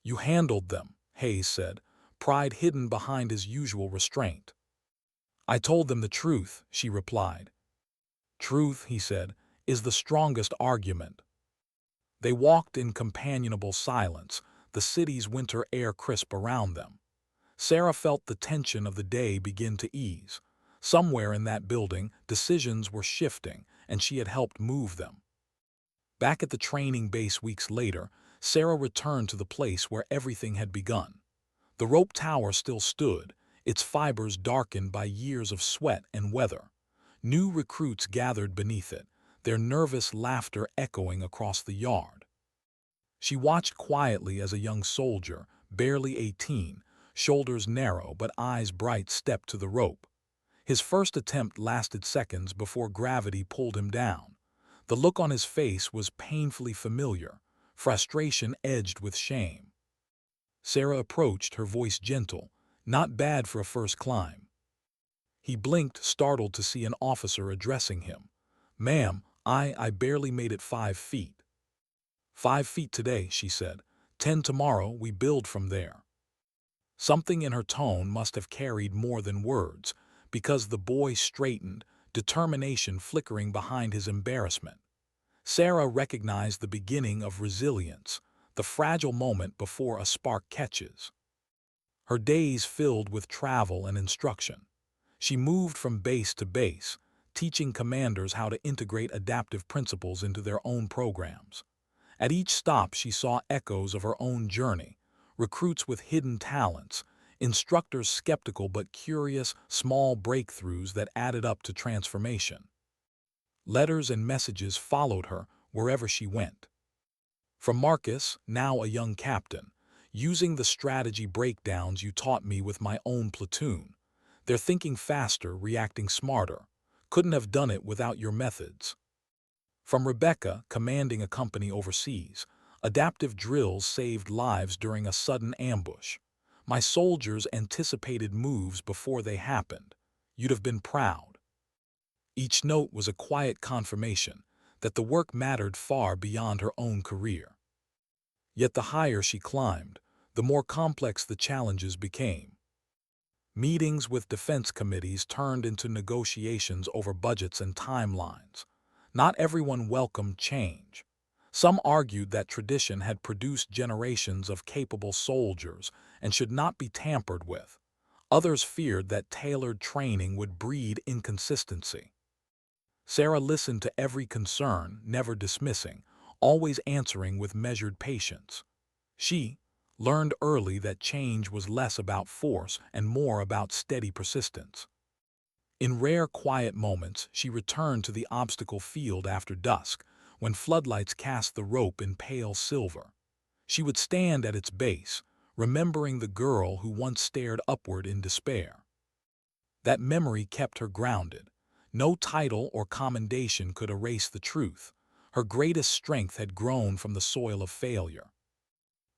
"You handled them," Hayes said, pride hidden behind his usual restraint. "I told them the truth," she replied. "Truth," he said, "is the strongest argument." They walked in companionable silence, the city's winter air crisp around them. Sarah felt the tension of the day begin to ease. Somewhere in that building, decisions were shifting, and she had helped move them. Back at the training base weeks later, Sarah returned to the place where everything had begun. The rope tower still stood, its fibers darkened by years of sweat and weather. New recruits gathered beneath it, their nervous laughter echoing across the yard. She watched quietly as a young soldier, barely 18, shoulders narrow but eyes bright, stepped to the rope. His first attempt lasted seconds before gravity pulled him down. The look on his face was painfully familiar, frustration edged with shame. Sarah approached, her voice gentle, not bad for a first climb. He blinked, startled to see an officer addressing him. "Ma'am, I barely made it 5 feet." "5 feet today," she said. 10 tomorrow, we build from there." Something in her tone must have carried more than words, because the boy straightened, determination flickering behind his embarrassment. Sarah recognized the beginning of resilience, the fragile moment before a spark catches. Her days filled with travel and instruction. She moved from base to base, teaching commanders how to integrate adaptive principles into their own programs. At each stop she saw echoes of her own journey, recruits with hidden talents, instructors skeptical but curious, small breakthroughs that added up to transformation. Letters and messages followed her wherever she went. From Marcus, now a young captain, "Using the strategy breakdowns you taught me with my own platoon. They're thinking faster, reacting smarter. Couldn't have done it without your methods." From Rebecca, commanding a company overseas, "Adaptive drills saved lives during a sudden ambush. My soldiers anticipated moves before they happened. You'd have been proud." Each note was a quiet confirmation that the work mattered far beyond her own career. Yet the higher she climbed, the more complex the challenges became. Meetings with defense committees turned into negotiations over budgets and timelines. Not everyone welcomed change. Some argued that tradition had produced generations of capable soldiers and should not be tampered with. Others feared that tailored training would breed inconsistency. Sarah listened to every concern, never dismissing, always answering with measured patience. She learned early that change was less about force and more about steady persistence. In rare quiet moments, she returned to the obstacle field after dusk, when floodlights cast the rope in pale silver. She would stand at its base, remembering the girl who once stared upward in despair. That memory kept her grounded. No title or commendation could erase the truth. Her greatest strength had grown from the soil of failure.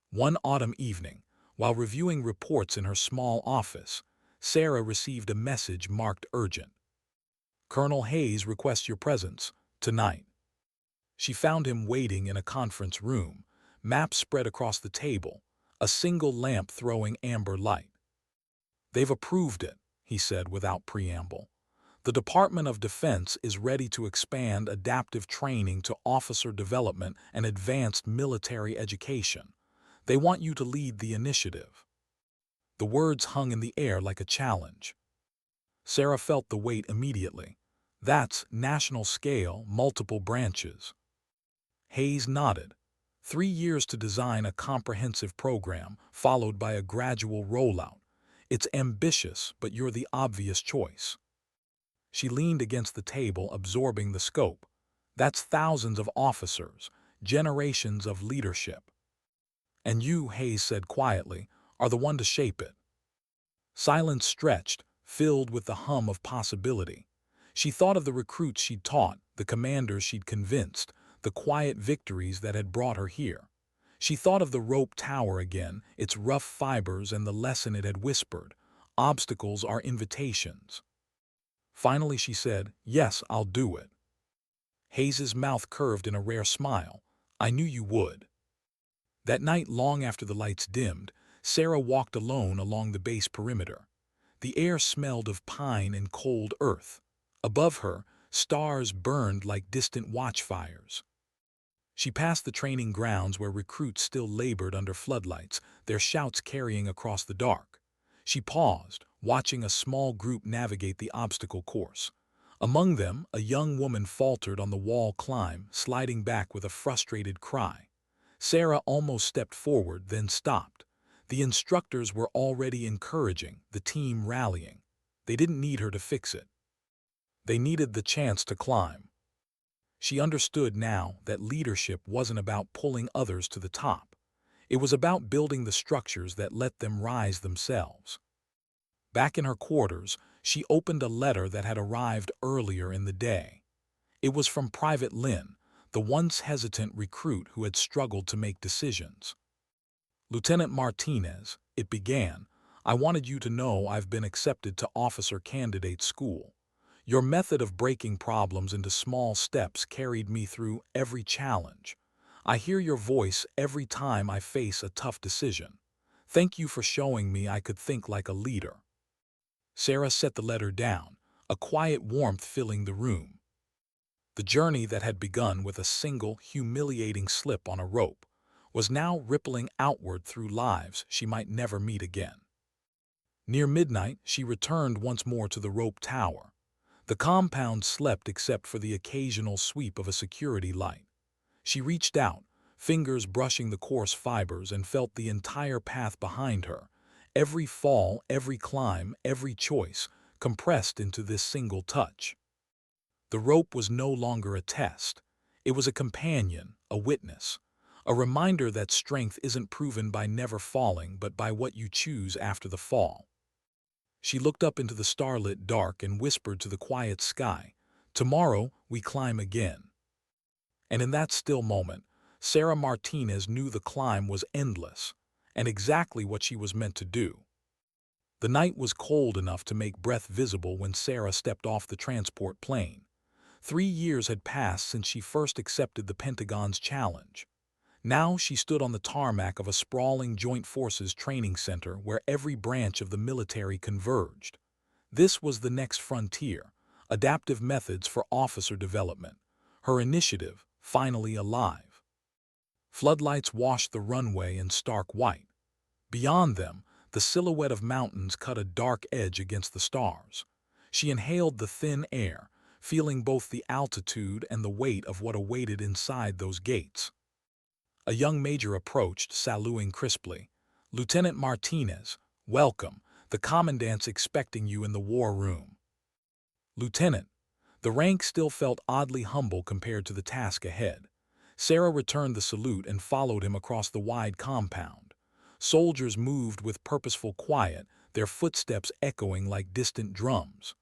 One autumn evening, while reviewing reports in her small office, Sarah received a message marked urgent. "Colonel Hayes requests your presence, tonight." She found him waiting in a conference room, maps spread across the table, a single lamp throwing amber light. "They've approved it," he said without preamble. "The Department of Defense is ready to expand adaptive training to officer development and advanced military education. They want you to lead the initiative." The words hung in the air like a challenge. Sarah felt the weight immediately. That's national scale, multiple branches. Hayes nodded. 3 years to design a comprehensive program, followed by a gradual rollout. It's ambitious, but you're the obvious choice. She leaned against the table, absorbing the scope. That's thousands of officers, generations of leadership. "And you," Hayes said quietly, "are the one to shape it." Silence stretched, filled with the hum of possibility. She thought of the recruits she'd taught, the commanders she'd convinced, the quiet victories that had brought her here. She thought of the rope tower again, its rough fibers and the lesson it had whispered. Obstacles are invitations. Finally she said, "Yes, I'll do it." Hayes's mouth curved in a rare smile. "I knew you would." That night, long after the lights dimmed, Sarah walked alone along the base perimeter. The air smelled of pine and cold earth. Above her, stars burned like distant watchfires. She passed the training grounds where recruits still labored under floodlights, their shouts carrying across the dark. She paused, watching a small group navigate the obstacle course. Among them, a young woman faltered on the wall climb, sliding back with a frustrated cry. Sarah almost stepped forward, then stopped. The instructors were already encouraging, the team rallying. They didn't need her to fix it. They needed the chance to climb. She understood now that leadership wasn't about pulling others to the top. It was about building the structures that let them rise themselves. Back in her quarters, she opened a letter that had arrived earlier in the day. It was from Private Lynn, the once hesitant recruit who had struggled to make decisions. Lieutenant Martinez, it began, I wanted you to know I've been accepted to officer candidate school. Your method of breaking problems into small steps carried me through every challenge. I hear your voice every time I face a tough decision. Thank you for showing me I could think like a leader. Sarah set the letter down, a quiet warmth filling the room. The journey that had begun with a single, humiliating slip on a rope was now rippling outward through lives she might never meet again. Near midnight, she returned once more to the rope tower. The compound slept except for the occasional sweep of a security light. She reached out, fingers brushing the coarse fibers, and felt the entire path behind her. Every fall, every climb, every choice, compressed into this single touch. The rope was no longer a test. It was a companion, a witness, a reminder that strength isn't proven by never falling but by what you choose after the fall. She looked up into the starlit dark and whispered to the quiet sky, "Tomorrow we climb again." And in that still moment, Sarah Martinez knew the climb was endless and exactly what she was meant to do. The night was cold enough to make breath visible when Sarah stepped off the transport plane. 3 years had passed since she first accepted the Pentagon's challenge. Now she stood on the tarmac of a sprawling Joint Forces training center where every branch of the military converged. This was the next frontier, adaptive methods for officer development, her initiative finally alive. Floodlights washed the runway in stark white. Beyond them, the silhouette of mountains cut a dark edge against the stars. She inhaled the thin air, feeling both the altitude and the weight of what awaited inside those gates. A young major approached, saluting crisply. "Lieutenant Martinez, welcome. The commandant's expecting you in the war room." "Lieutenant." The rank still felt oddly humble compared to the task ahead. Sarah returned the salute and followed him across the wide compound. Soldiers moved with purposeful quiet, their footsteps echoing like distant drums.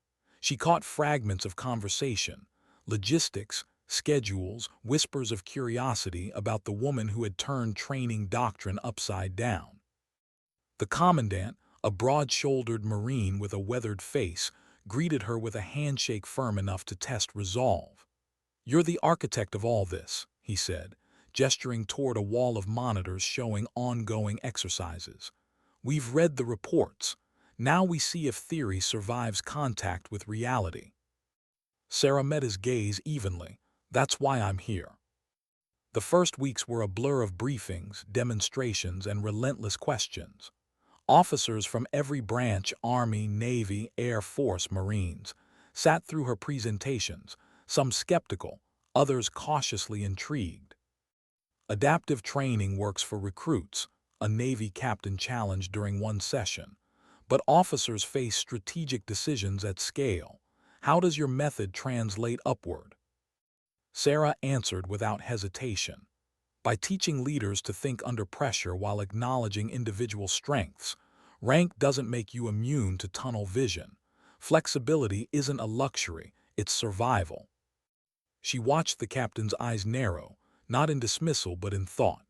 She caught fragments of conversation, logistics, schedules, whispers of curiosity about the woman who had turned training doctrine upside down. The commandant, a broad-shouldered Marine with a weathered face, greeted her with a handshake firm enough to test resolve. "You're the architect of all this," he said, gesturing toward a wall of monitors showing ongoing exercises. "We've read the reports. Now we see if theory survives contact with reality." Sarah met his gaze evenly. "That's why I'm here." The first weeks were a blur of briefings, demonstrations, and relentless questions. Officers from every branch, Army, Navy, Air Force, Marines, sat through her presentations, some skeptical, others cautiously intrigued. Adaptive training works for recruits, a Navy captain challenged during one session. But officers face strategic decisions at scale. How does your method translate upward? Sarah answered without hesitation. By teaching leaders to think under pressure while acknowledging individual strengths. Rank doesn't make you immune to tunnel vision. Flexibility isn't a luxury, it's survival. She watched the captain's eyes narrow, not in dismissal but in thought.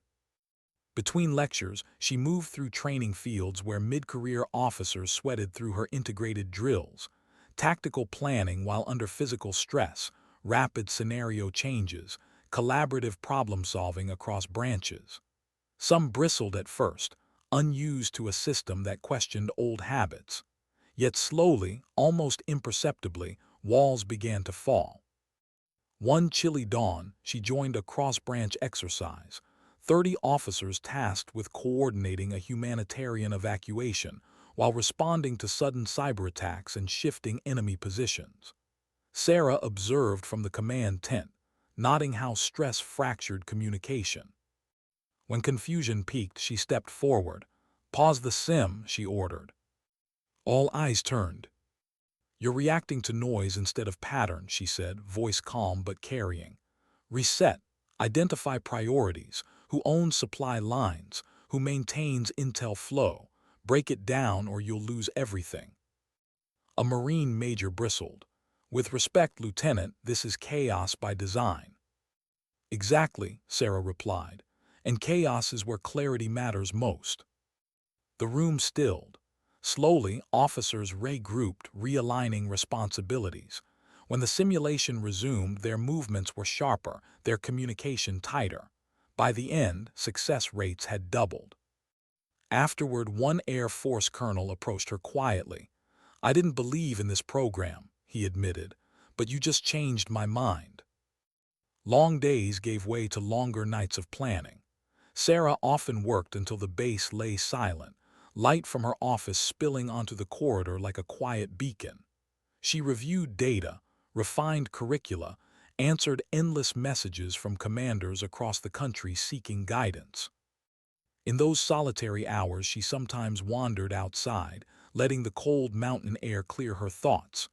Between lectures, she moved through training fields where mid-career officers sweated through her integrated drills, tactical planning while under physical stress, rapid scenario changes, collaborative problem-solving across branches. Some bristled at first, unused to a system that questioned old habits. Yet slowly, almost imperceptibly, walls began to fall. One chilly dawn, she joined a cross-branch exercise, 30 officers tasked with coordinating a humanitarian evacuation while responding to sudden cyber attacks and shifting enemy positions. Sarah observed from the command tent, noting how stress fractured communication. When confusion peaked, she stepped forward. "Pause the sim," she ordered. All eyes turned. "You're reacting to noise instead of pattern," she said, voice calm but carrying. "Reset. Identify priorities. Who owns supply lines? Who maintains intel flow? Break it down or you'll lose everything." A Marine major bristled. "With respect, Lieutenant, this is chaos by design." "Exactly," Sarah replied. "And chaos is where clarity matters most." The room stilled. Slowly, officers regrouped, realigning responsibilities. When the simulation resumed, their movements were sharper, their communication tighter. By the end, success rates had doubled. Afterward, one Air Force colonel approached her quietly. "I didn't believe in this program," he admitted, "but you just changed my mind." Long days gave way to longer nights of planning. Sarah often worked until the base lay silent, light from her office spilling onto the corridor like a quiet beacon. She reviewed data, refined curricula, answered endless messages from commanders across the country seeking guidance. In those solitary hours, she sometimes wandered outside, letting the cold mountain air clear her thoughts.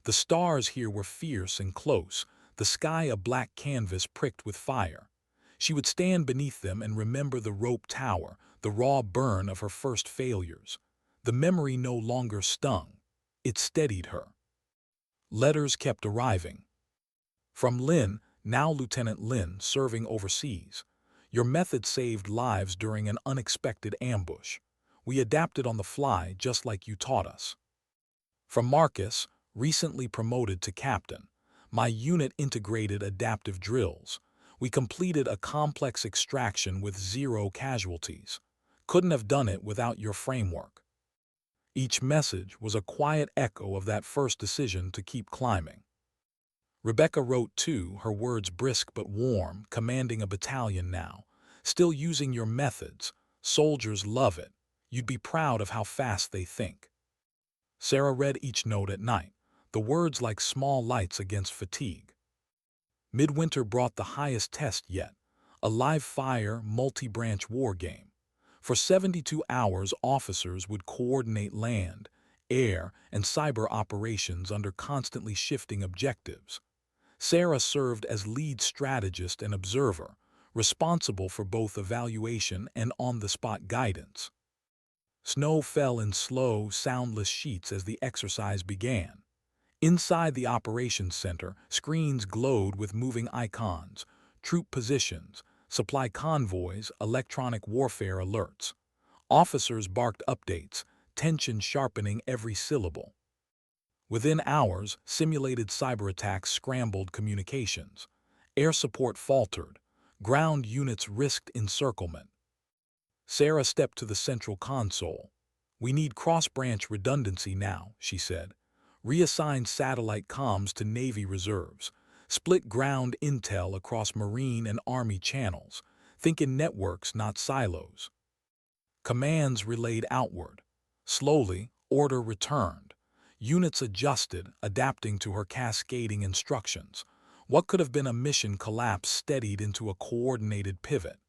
The stars here were fierce and close, the sky a black canvas pricked with fire. She would stand beneath them and remember the rope tower, the raw burn of her first failures. The memory no longer stung. It steadied her. Letters kept arriving. From Lynn, now Lieutenant Lynn, serving overseas. "Your method saved lives during an unexpected ambush. We adapted on the fly just like you taught us." From Marcus, recently promoted to captain. "My unit integrated adaptive drills. We completed a complex extraction with 0 casualties. Couldn't have done it without your framework." Each message was a quiet echo of that first decision to keep climbing. Rebecca wrote too, her words brisk but warm, commanding a battalion now. "Still using your methods. Soldiers love it. You'd be proud of how fast they think." Sarah read each note at night, the words like small lights against fatigue. Midwinter brought the highest test yet, a live-fire, multi-branch war game. For 72 hours, officers would coordinate land, air, and cyber operations under constantly shifting objectives. Sarah served as lead strategist and observer, responsible for both evaluation and on-the-spot guidance. Snow fell in slow, soundless sheets as the exercise began. Inside the operations center, screens glowed with moving icons, troop positions, supply convoys, electronic warfare alerts. Officers barked updates, tension sharpening every syllable. Within hours, simulated cyber attacks scrambled communications. Air support faltered. Ground units risked encirclement. Sarah stepped to the central console. "We need cross-branch redundancy now," she said. "Reassign satellite comms to Navy reserves. Split ground intel across Marine and Army channels. Think in networks, not silos." Commands relayed outward. Slowly, order returned. Units adjusted, adapting to her cascading instructions. What could have been a mission collapse steadied into a coordinated pivot.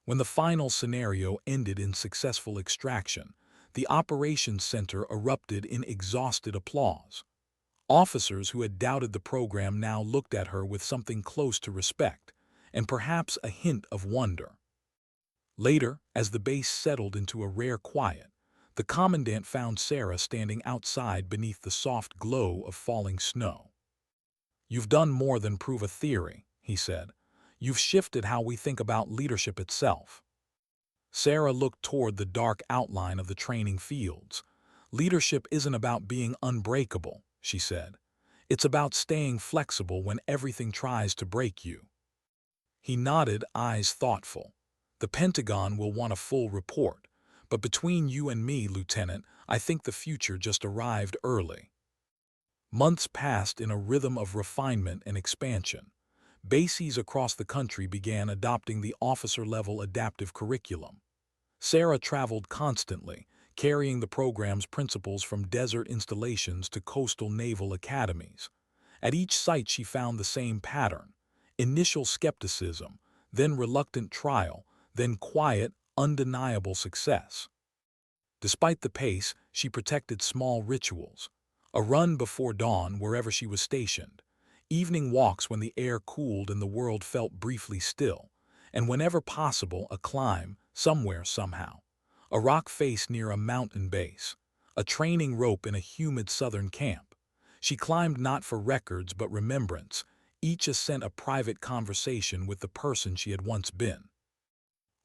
When the final scenario ended in successful extraction, the operations center erupted in exhausted applause. Officers who had doubted the program now looked at her with something close to respect, and perhaps a hint of wonder. Later, as the base settled into a rare quiet, the commandant found Sarah standing outside beneath the soft glow of falling snow. "You've done more than prove a theory," he said. "You've shifted how we think about leadership itself." Sarah looked toward the dark outline of the training fields. "Leadership isn't about being unbreakable," she said. "It's about staying flexible when everything tries to break you." He nodded, eyes thoughtful. "The Pentagon will want a full report, but between you and me, Lieutenant, I think the future just arrived early." Months passed in a rhythm of refinement and expansion. Bases across the country began adopting the officer-level adaptive curriculum. Sarah traveled constantly, carrying the program's principles from desert installations to coastal naval academies. At each site she found the same pattern: initial skepticism, then reluctant trial, then quiet, undeniable success. Despite the pace, she protected small rituals. A run before dawn wherever she was stationed, evening walks when the air cooled and the world felt briefly still, and whenever possible a climb, somewhere somehow. A rock face near a mountain base, a training rope in a humid southern camp. She climbed not for records but remembrance, each ascent a private conversation with the person she had once been.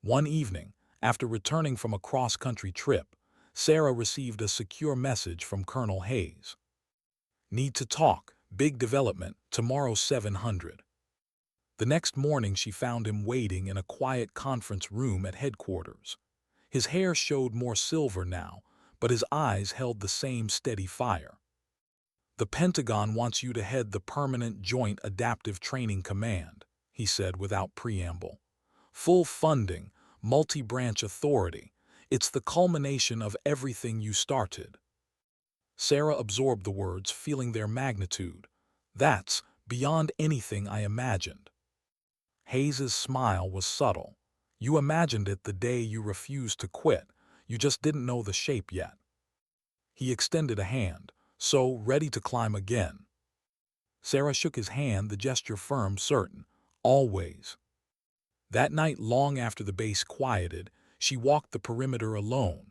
One evening, after returning from a cross-country trip, Sarah received a secure message from Colonel Hayes. Need to talk, big development, tomorrow 700. The next morning she found him waiting in a quiet conference room at headquarters. His hair showed more silver now, but his eyes held the same steady fire. The Pentagon wants you to head the Permanent Joint Adaptive Training Command, he said without preamble. Full funding, multi-branch authority. It's the culmination of everything you started. Sarah absorbed the words, feeling their magnitude. That's beyond anything I imagined. Hayes's smile was subtle. You imagined it the day you refused to quit. You just didn't know the shape yet. He extended a hand, so ready to climb again. Sarah shook his hand, the gesture firm, certain. Always. That night, long after the base quieted, she walked the perimeter alone.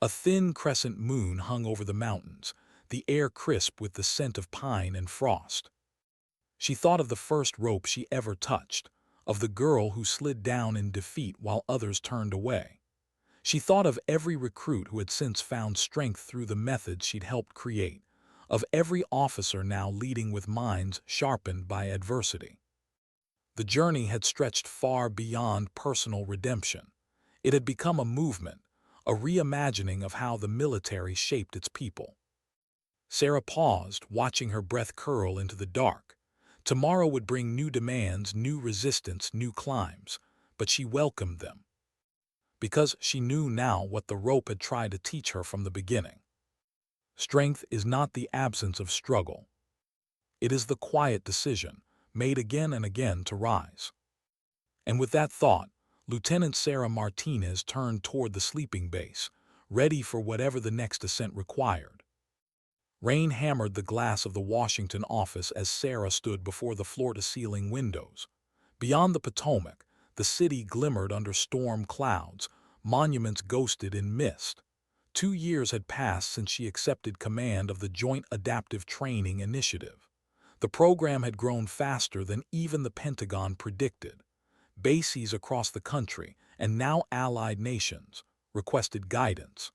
A thin crescent moon hung over the mountains, the air crisp with the scent of pine and frost. She thought of the first rope she ever touched, of the girl who slid down in defeat while others turned away. She thought of every recruit who had since found strength through the methods she'd helped create, of every officer now leading with minds sharpened by adversity. The journey had stretched far beyond personal redemption. It had become a movement, a reimagining of how the military shaped its people. Sarah paused, watching her breath curl into the dark. Tomorrow would bring new demands, new resistance, new climbs, but she welcomed them. Because she knew now what the rope had tried to teach her from the beginning. Strength is not the absence of struggle. It is the quiet decision, made again and again, to rise. And with that thought, Lieutenant Sarah Martinez turned toward the sleeping base, ready for whatever the next ascent required. Rain hammered the glass of the Washington office as Sarah stood before the floor-to-ceiling windows. Beyond the Potomac, the city glimmered under storm clouds, monuments ghosted in mist. 2 years had passed since she accepted command of the Joint Adaptive Training Initiative. The program had grown faster than even the Pentagon predicted. Bases across the country, and now allied nations, requested guidance.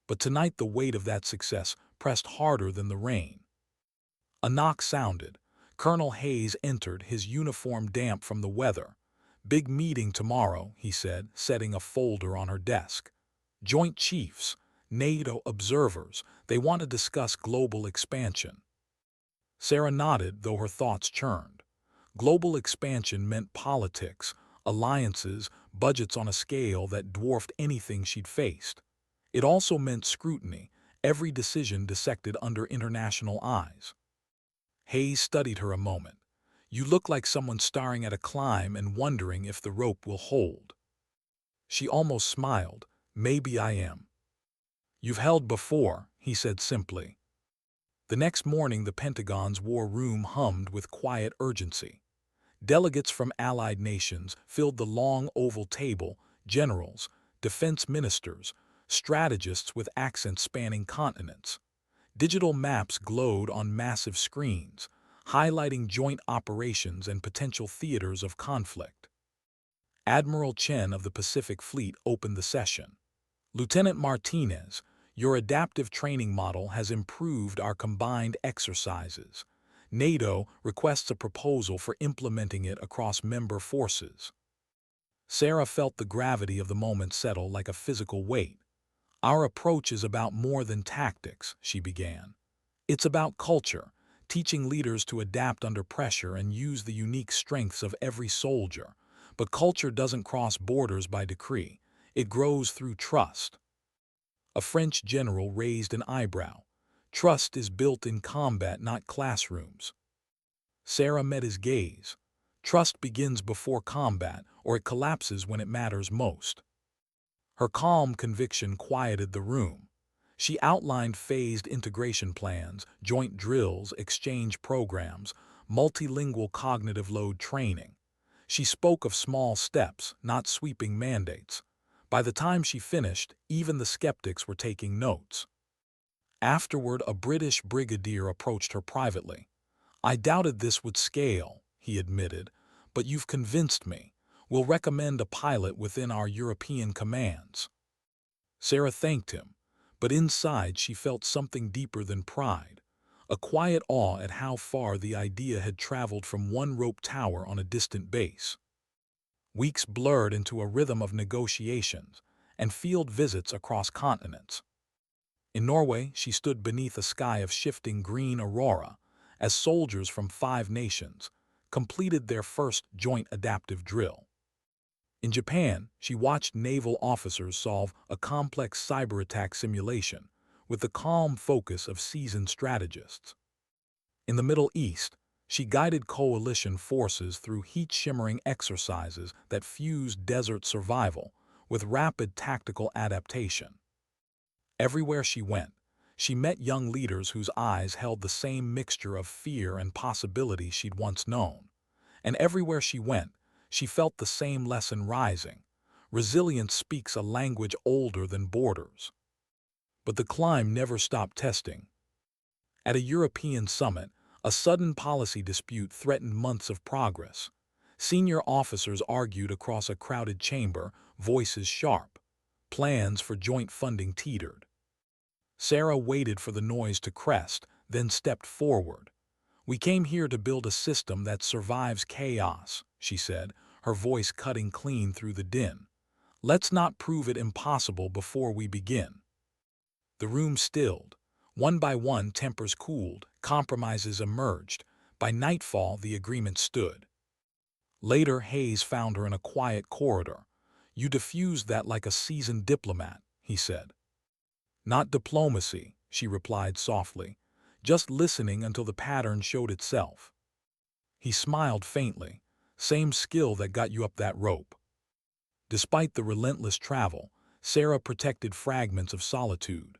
But tonight the weight of that success pressed harder than the rain. A knock sounded. Colonel Hayes entered, his uniform damp from the weather. Big meeting tomorrow, he said, setting a folder on her desk. Joint Chiefs, NATO observers, they want to discuss global expansion. Sarah nodded, though her thoughts churned. Global expansion meant politics, alliances, budgets on a scale that dwarfed anything she'd faced. It also meant scrutiny, every decision dissected under international eyes. Hayes studied her a moment. You look like someone staring at a climb and wondering if the rope will hold. She almost smiled. Maybe I am. You've held before, he said simply. The next morning the Pentagon's war room hummed with quiet urgency. Delegates from allied nations filled the long oval table, generals, defense ministers, strategists with accents spanning continents. Digital maps glowed on massive screens, highlighting joint operations and potential theaters of conflict. Admiral Chen of the Pacific Fleet opened the session. Lieutenant Martinez, your adaptive training model has improved our combined exercises. NATO requests a proposal for implementing it across member forces. Sarah felt the gravity of the moment settle like a physical weight. Our approach is about more than tactics, she began. It's about culture, teaching leaders to adapt under pressure and use the unique strengths of every soldier. But culture doesn't cross borders by decree. It grows through trust. A French general raised an eyebrow. Trust is built in combat, not classrooms. Sarah met his gaze. Trust begins before combat, or it collapses when it matters most. Her calm conviction quieted the room. She outlined phased integration plans, joint drills, exchange programs, multilingual cognitive load training. She spoke of small steps, not sweeping mandates. By the time she finished, even the skeptics were taking notes. Afterward, a British brigadier approached her privately. "I doubted this would scale," he admitted, "but you've convinced me. We'll recommend a pilot within our European commands." Sarah thanked him, but inside she felt something deeper than pride, a quiet awe at how far the idea had traveled from one rope tower on a distant base. Weeks blurred into a rhythm of negotiations and field visits across continents. In Norway, she stood beneath a sky of shifting green aurora as soldiers from 5 nations completed their first joint adaptive drill. In Japan, she watched naval officers solve a complex cyber attack simulation with the calm focus of seasoned strategists. In the Middle East, she guided coalition forces through heat-shimmering exercises that fused desert survival with rapid tactical adaptation. Everywhere she went, she met young leaders whose eyes held the same mixture of fear and possibility she'd once known. And everywhere she went, she felt the same lesson rising. Resilience speaks a language older than borders. But the climb never stopped testing. At a European summit, a sudden policy dispute threatened months of progress. Senior officers argued across a crowded chamber, voices sharp. Plans for joint funding teetered. Sarah waited for the noise to crest, then stepped forward. "We came here to build a system that survives chaos," she said, her voice cutting clean through the din. "Let's not prove it impossible before we begin." The room stilled. One by one, tempers cooled, compromises emerged. By nightfall, the agreement stood. Later, Hayes found her in a quiet corridor. "You diffused that like a seasoned diplomat," he said. "Not diplomacy," she replied softly, "just listening until the pattern showed itself." He smiled faintly. "Same skill that got you up that rope." Despite the relentless travel, Sarah protected fragments of solitude.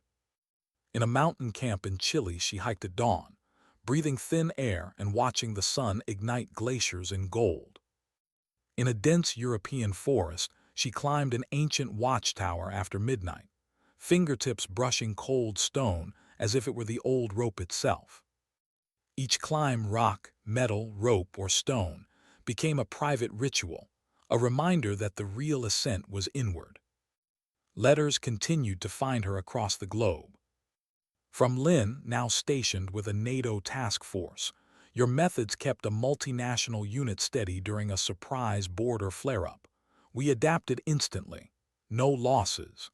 In a mountain camp in Chile, she hiked at dawn, breathing thin air and watching the sun ignite glaciers in gold. In a dense European forest, she climbed an ancient watchtower after midnight, fingertips brushing cold stone as if it were the old rope itself. Each climb, rock, metal, rope, or stone, became a private ritual, a reminder that the real ascent was inward. Letters continued to find her across the globe. From Lynn, now stationed with a NATO task force, "Your methods kept a multinational unit steady during a surprise border flare-up. We adapted instantly. No losses."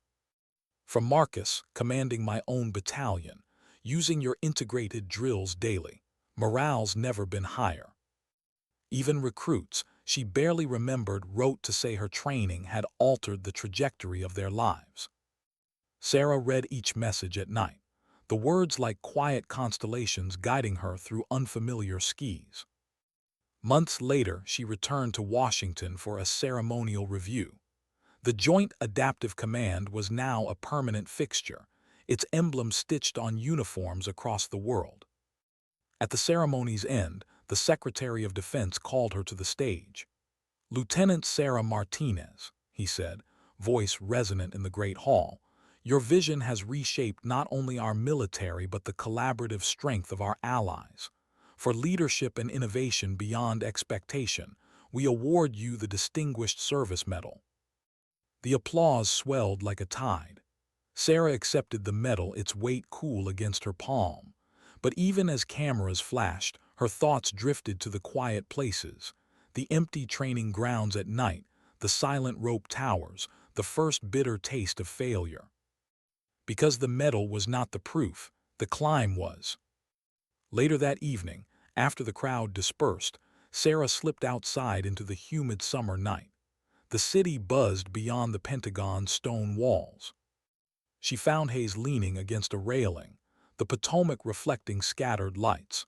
From Marcus, commanding my own battalion, "Using your integrated drills daily. Morale's never been higher." Even recruits, she barely remembered, wrote to say her training had altered the trajectory of their lives. Sarah read each message at night, the words like quiet constellations guiding her through unfamiliar skis. Months later, she returned to Washington for a ceremonial review. The Joint Adaptive Command was now a permanent fixture, its emblem stitched on uniforms across the world. At the ceremony's end, the Secretary of Defense called her to the stage. "Lieutenant Sarah Martinez," he said, voice resonant in the Great Hall, "your vision has reshaped not only our military but the collaborative strength of our allies. For leadership and innovation beyond expectation, we award you the Distinguished Service Medal." The applause swelled like a tide. Sarah accepted the medal, its weight cool against her palm. But even as cameras flashed, her thoughts drifted to the quiet places, the empty training grounds at night, the silent rope towers, the first bitter taste of failure. Because the medal was not the proof, the climb was. Later that evening, after the crowd dispersed, Sarah slipped outside into the humid summer night. The city buzzed beyond the Pentagon's stone walls. She found Hayes leaning against a railing, the Potomac reflecting scattered lights.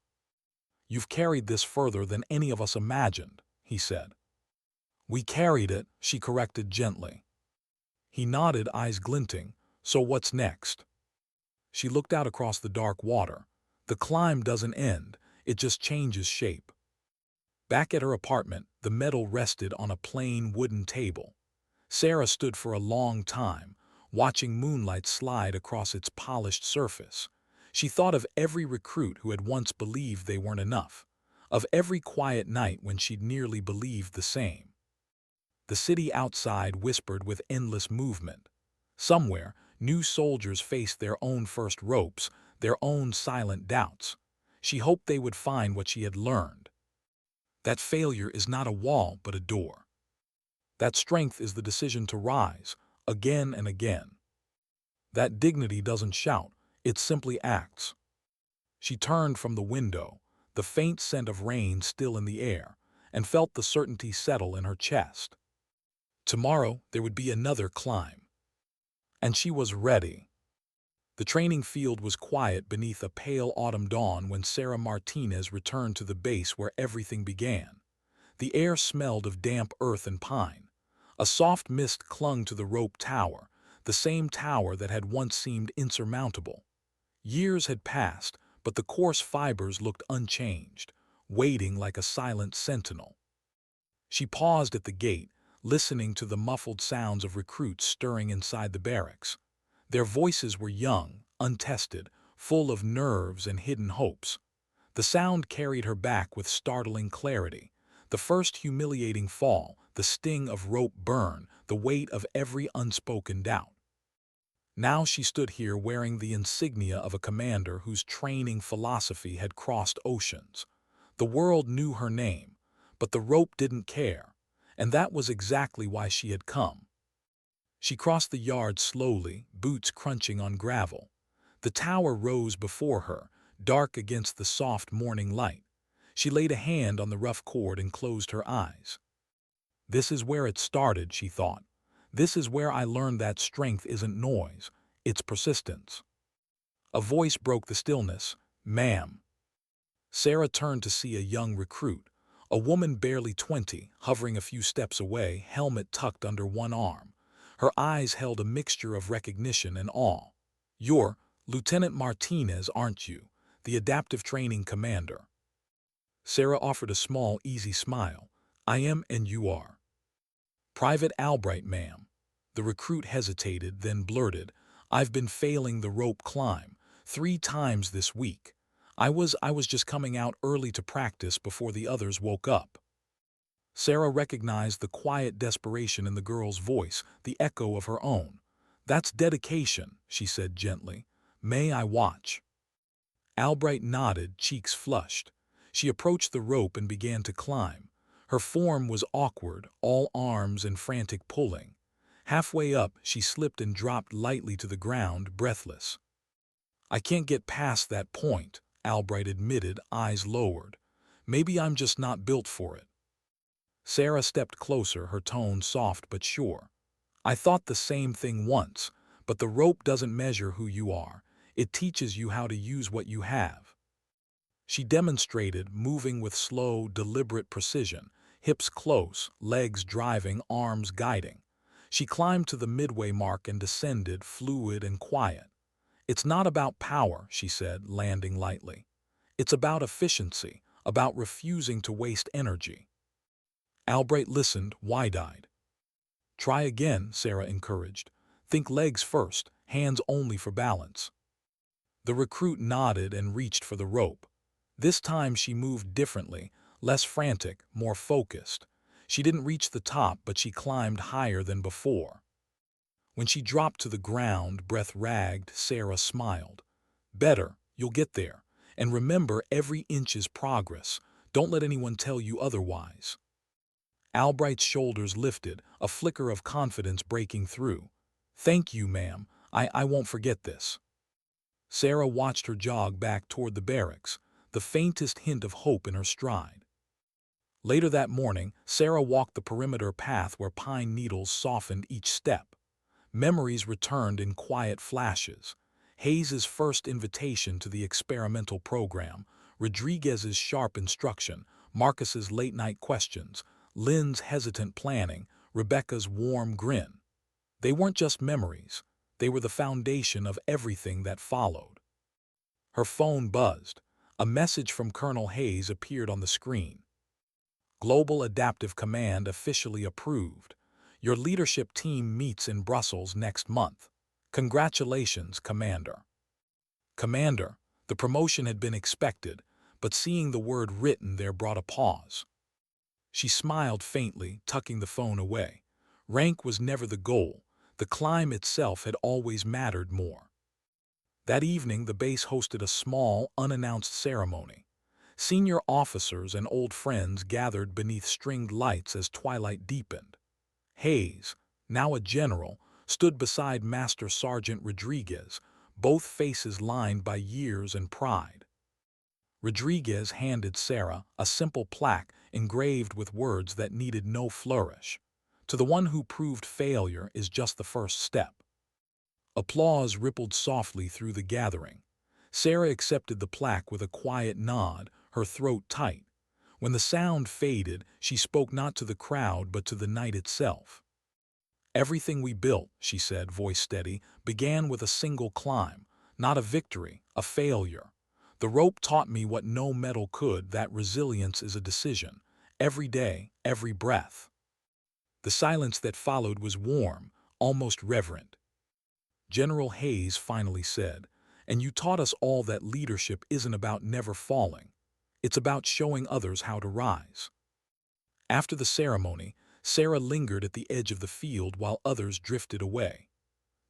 "You've carried this further than any of us imagined," he said. We carried it, she corrected gently. He nodded, eyes glinting. So what's next? She looked out across the dark water. The climb doesn't end, it just changes shape. Back at her apartment, the metal rested on a plain wooden table. Sarah stood for a long time, watching moonlight slide across its polished surface. She thought of every recruit who had once believed they weren't enough, of every quiet night when she'd nearly believed the same. The city outside whispered with endless movement. Somewhere, new soldiers faced their own first ropes, their own silent doubts. She hoped they would find what she had learned. That failure is not a wall but a door. That strength is the decision to rise, again and again. That dignity doesn't shout, it simply acts. She turned from the window, the faint scent of rain still in the air, and felt the certainty settle in her chest. Tomorrow there would be another climb. And she was ready. The training field was quiet beneath a pale autumn dawn when Sarah Martinez returned to the base where everything began. The air smelled of damp earth and pine. A soft mist clung to the rope tower, the same tower that had once seemed insurmountable. Years had passed, but the coarse fibers looked unchanged, waiting like a silent sentinel. She paused at the gate, listening to the muffled sounds of recruits stirring inside the barracks. Their voices were young, untested, full of nerves and hidden hopes. The sound carried her back with startling clarity. The first humiliating fall, the sting of rope burn, the weight of every unspoken doubt. Now she stood here wearing the insignia of a commander whose training philosophy had crossed oceans. The world knew her name, but the rope didn't care, and that was exactly why she had come. She crossed the yard slowly, boots crunching on gravel. The tower rose before her, dark against the soft morning light. She laid a hand on the rough cord and closed her eyes. This is where it started, she thought. This is where I learned that strength isn't noise, it's persistence. A voice broke the stillness. Ma'am. Sarah turned to see a young recruit, a woman barely 20, hovering a few steps away, helmet tucked under one arm. Her eyes held a mixture of recognition and awe. You're Lieutenant Martinez, aren't you? The adaptive training commander. Sarah offered a small, easy smile. I am, and you are. Private Albright, ma'am. The recruit hesitated, then blurted, I've been failing the rope climb 3 times this week. I was just coming out early to practice before the others woke up. Sarah recognized the quiet desperation in the girl's voice, the echo of her own. That's dedication, she said gently. May I watch? Albright nodded, cheeks flushed. She approached the rope and began to climb. Her form was awkward, all arms and frantic pulling. Halfway up, she slipped and dropped lightly to the ground, breathless. I can't get past that point, Albright admitted, eyes lowered. Maybe I'm just not built for it. Sarah stepped closer, her tone soft but sure. I thought the same thing once, but the rope doesn't measure who you are. It teaches you how to use what you have. She demonstrated, moving with slow, deliberate precision, hips close, legs driving, arms guiding. She climbed to the midway mark and descended, fluid and quiet. It's not about power, she said, landing lightly. It's about efficiency, about refusing to waste energy. Albright listened, wide-eyed. Try again, Sarah encouraged. Think legs first, hands only for balance. The recruit nodded and reached for the rope. This time she moved differently, less frantic, more focused. She didn't reach the top, but she climbed higher than before. When she dropped to the ground, breath ragged, Sarah smiled. Better, you'll get there. And remember, every inch is progress. Don't let anyone tell you otherwise. Albright's shoulders lifted, a flicker of confidence breaking through. Thank you, ma'am. I won't forget this. Sarah watched her jog back toward the barracks, the faintest hint of hope in her stride. Later that morning, Sarah walked the perimeter path where pine needles softened each step. Memories returned in quiet flashes. Hayes's first invitation to the experimental program, Rodriguez's sharp instruction, Marcus's late-night questions. Lynn's hesitant planning, Rebecca's warm grin. They weren't just memories. They were the foundation of everything that followed. Her phone buzzed. A message from Colonel Hayes appeared on the screen. Global Adaptive Command officially approved. Your leadership team meets in Brussels next month. Congratulations, Commander. Commander, the promotion had been expected, but seeing the word written there brought a pause. She smiled faintly, tucking the phone away. Rank was never the goal. The climb itself had always mattered more. That evening, the base hosted a small, unannounced ceremony. Senior officers and old friends gathered beneath stringed lights as twilight deepened. Hayes, now a general, stood beside Master Sergeant Rodriguez, both faces lined by years and pride. Rodriguez handed Sarah a simple plaque engraved with words that needed no flourish. To the one who proved failure is just the first step. Applause rippled softly through the gathering. Sarah accepted the plaque with a quiet nod, her throat tight. When the sound faded, she spoke not to the crowd but to the night itself. Everything we built, she said, voice steady, began with a single climb, not a victory, a failure. The rope taught me what no metal could, that resilience is a decision. Every day, every breath. The silence that followed was warm, almost reverent. General Hayes finally said, "And you taught us all that leadership isn't about never falling. It's about showing others how to rise." After the ceremony, Sarah lingered at the edge of the field while others drifted away.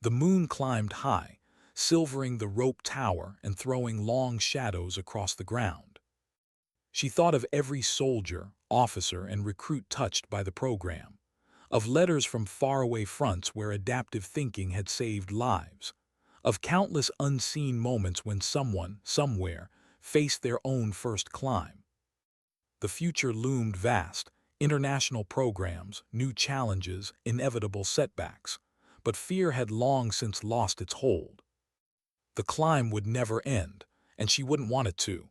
The moon climbed high, silvering the rope tower and throwing long shadows across the ground. She thought of every soldier, officer, and recruit touched by the program, of letters from faraway fronts where adaptive thinking had saved lives, of countless unseen moments when someone, somewhere, faced their own first climb. The future loomed vast, international programs, new challenges, inevitable setbacks, but fear had long since lost its hold. The climb would never end, and she wouldn't want it to.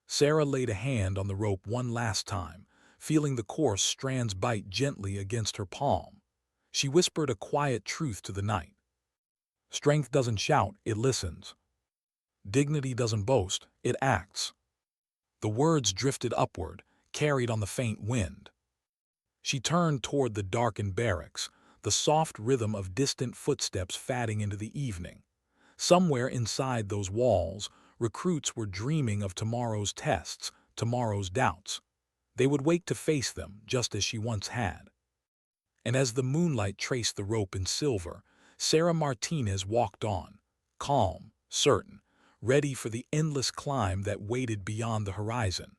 Sarah laid a hand on the rope one last time, feeling the coarse strands bite gently against her palm. She whispered a quiet truth to the night. Strength doesn't shout, it listens. Dignity doesn't boast, it acts. The words drifted upward, carried on the faint wind. She turned toward the darkened barracks, the soft rhythm of distant footsteps fading into the evening. Somewhere inside those walls, recruits were dreaming of tomorrow's tests, tomorrow's doubts. They would wake to face them, just as she once had. And as the moonlight traced the rope in silver, Sarah Martinez walked on, calm, certain, ready for the endless climb that waited beyond the horizon.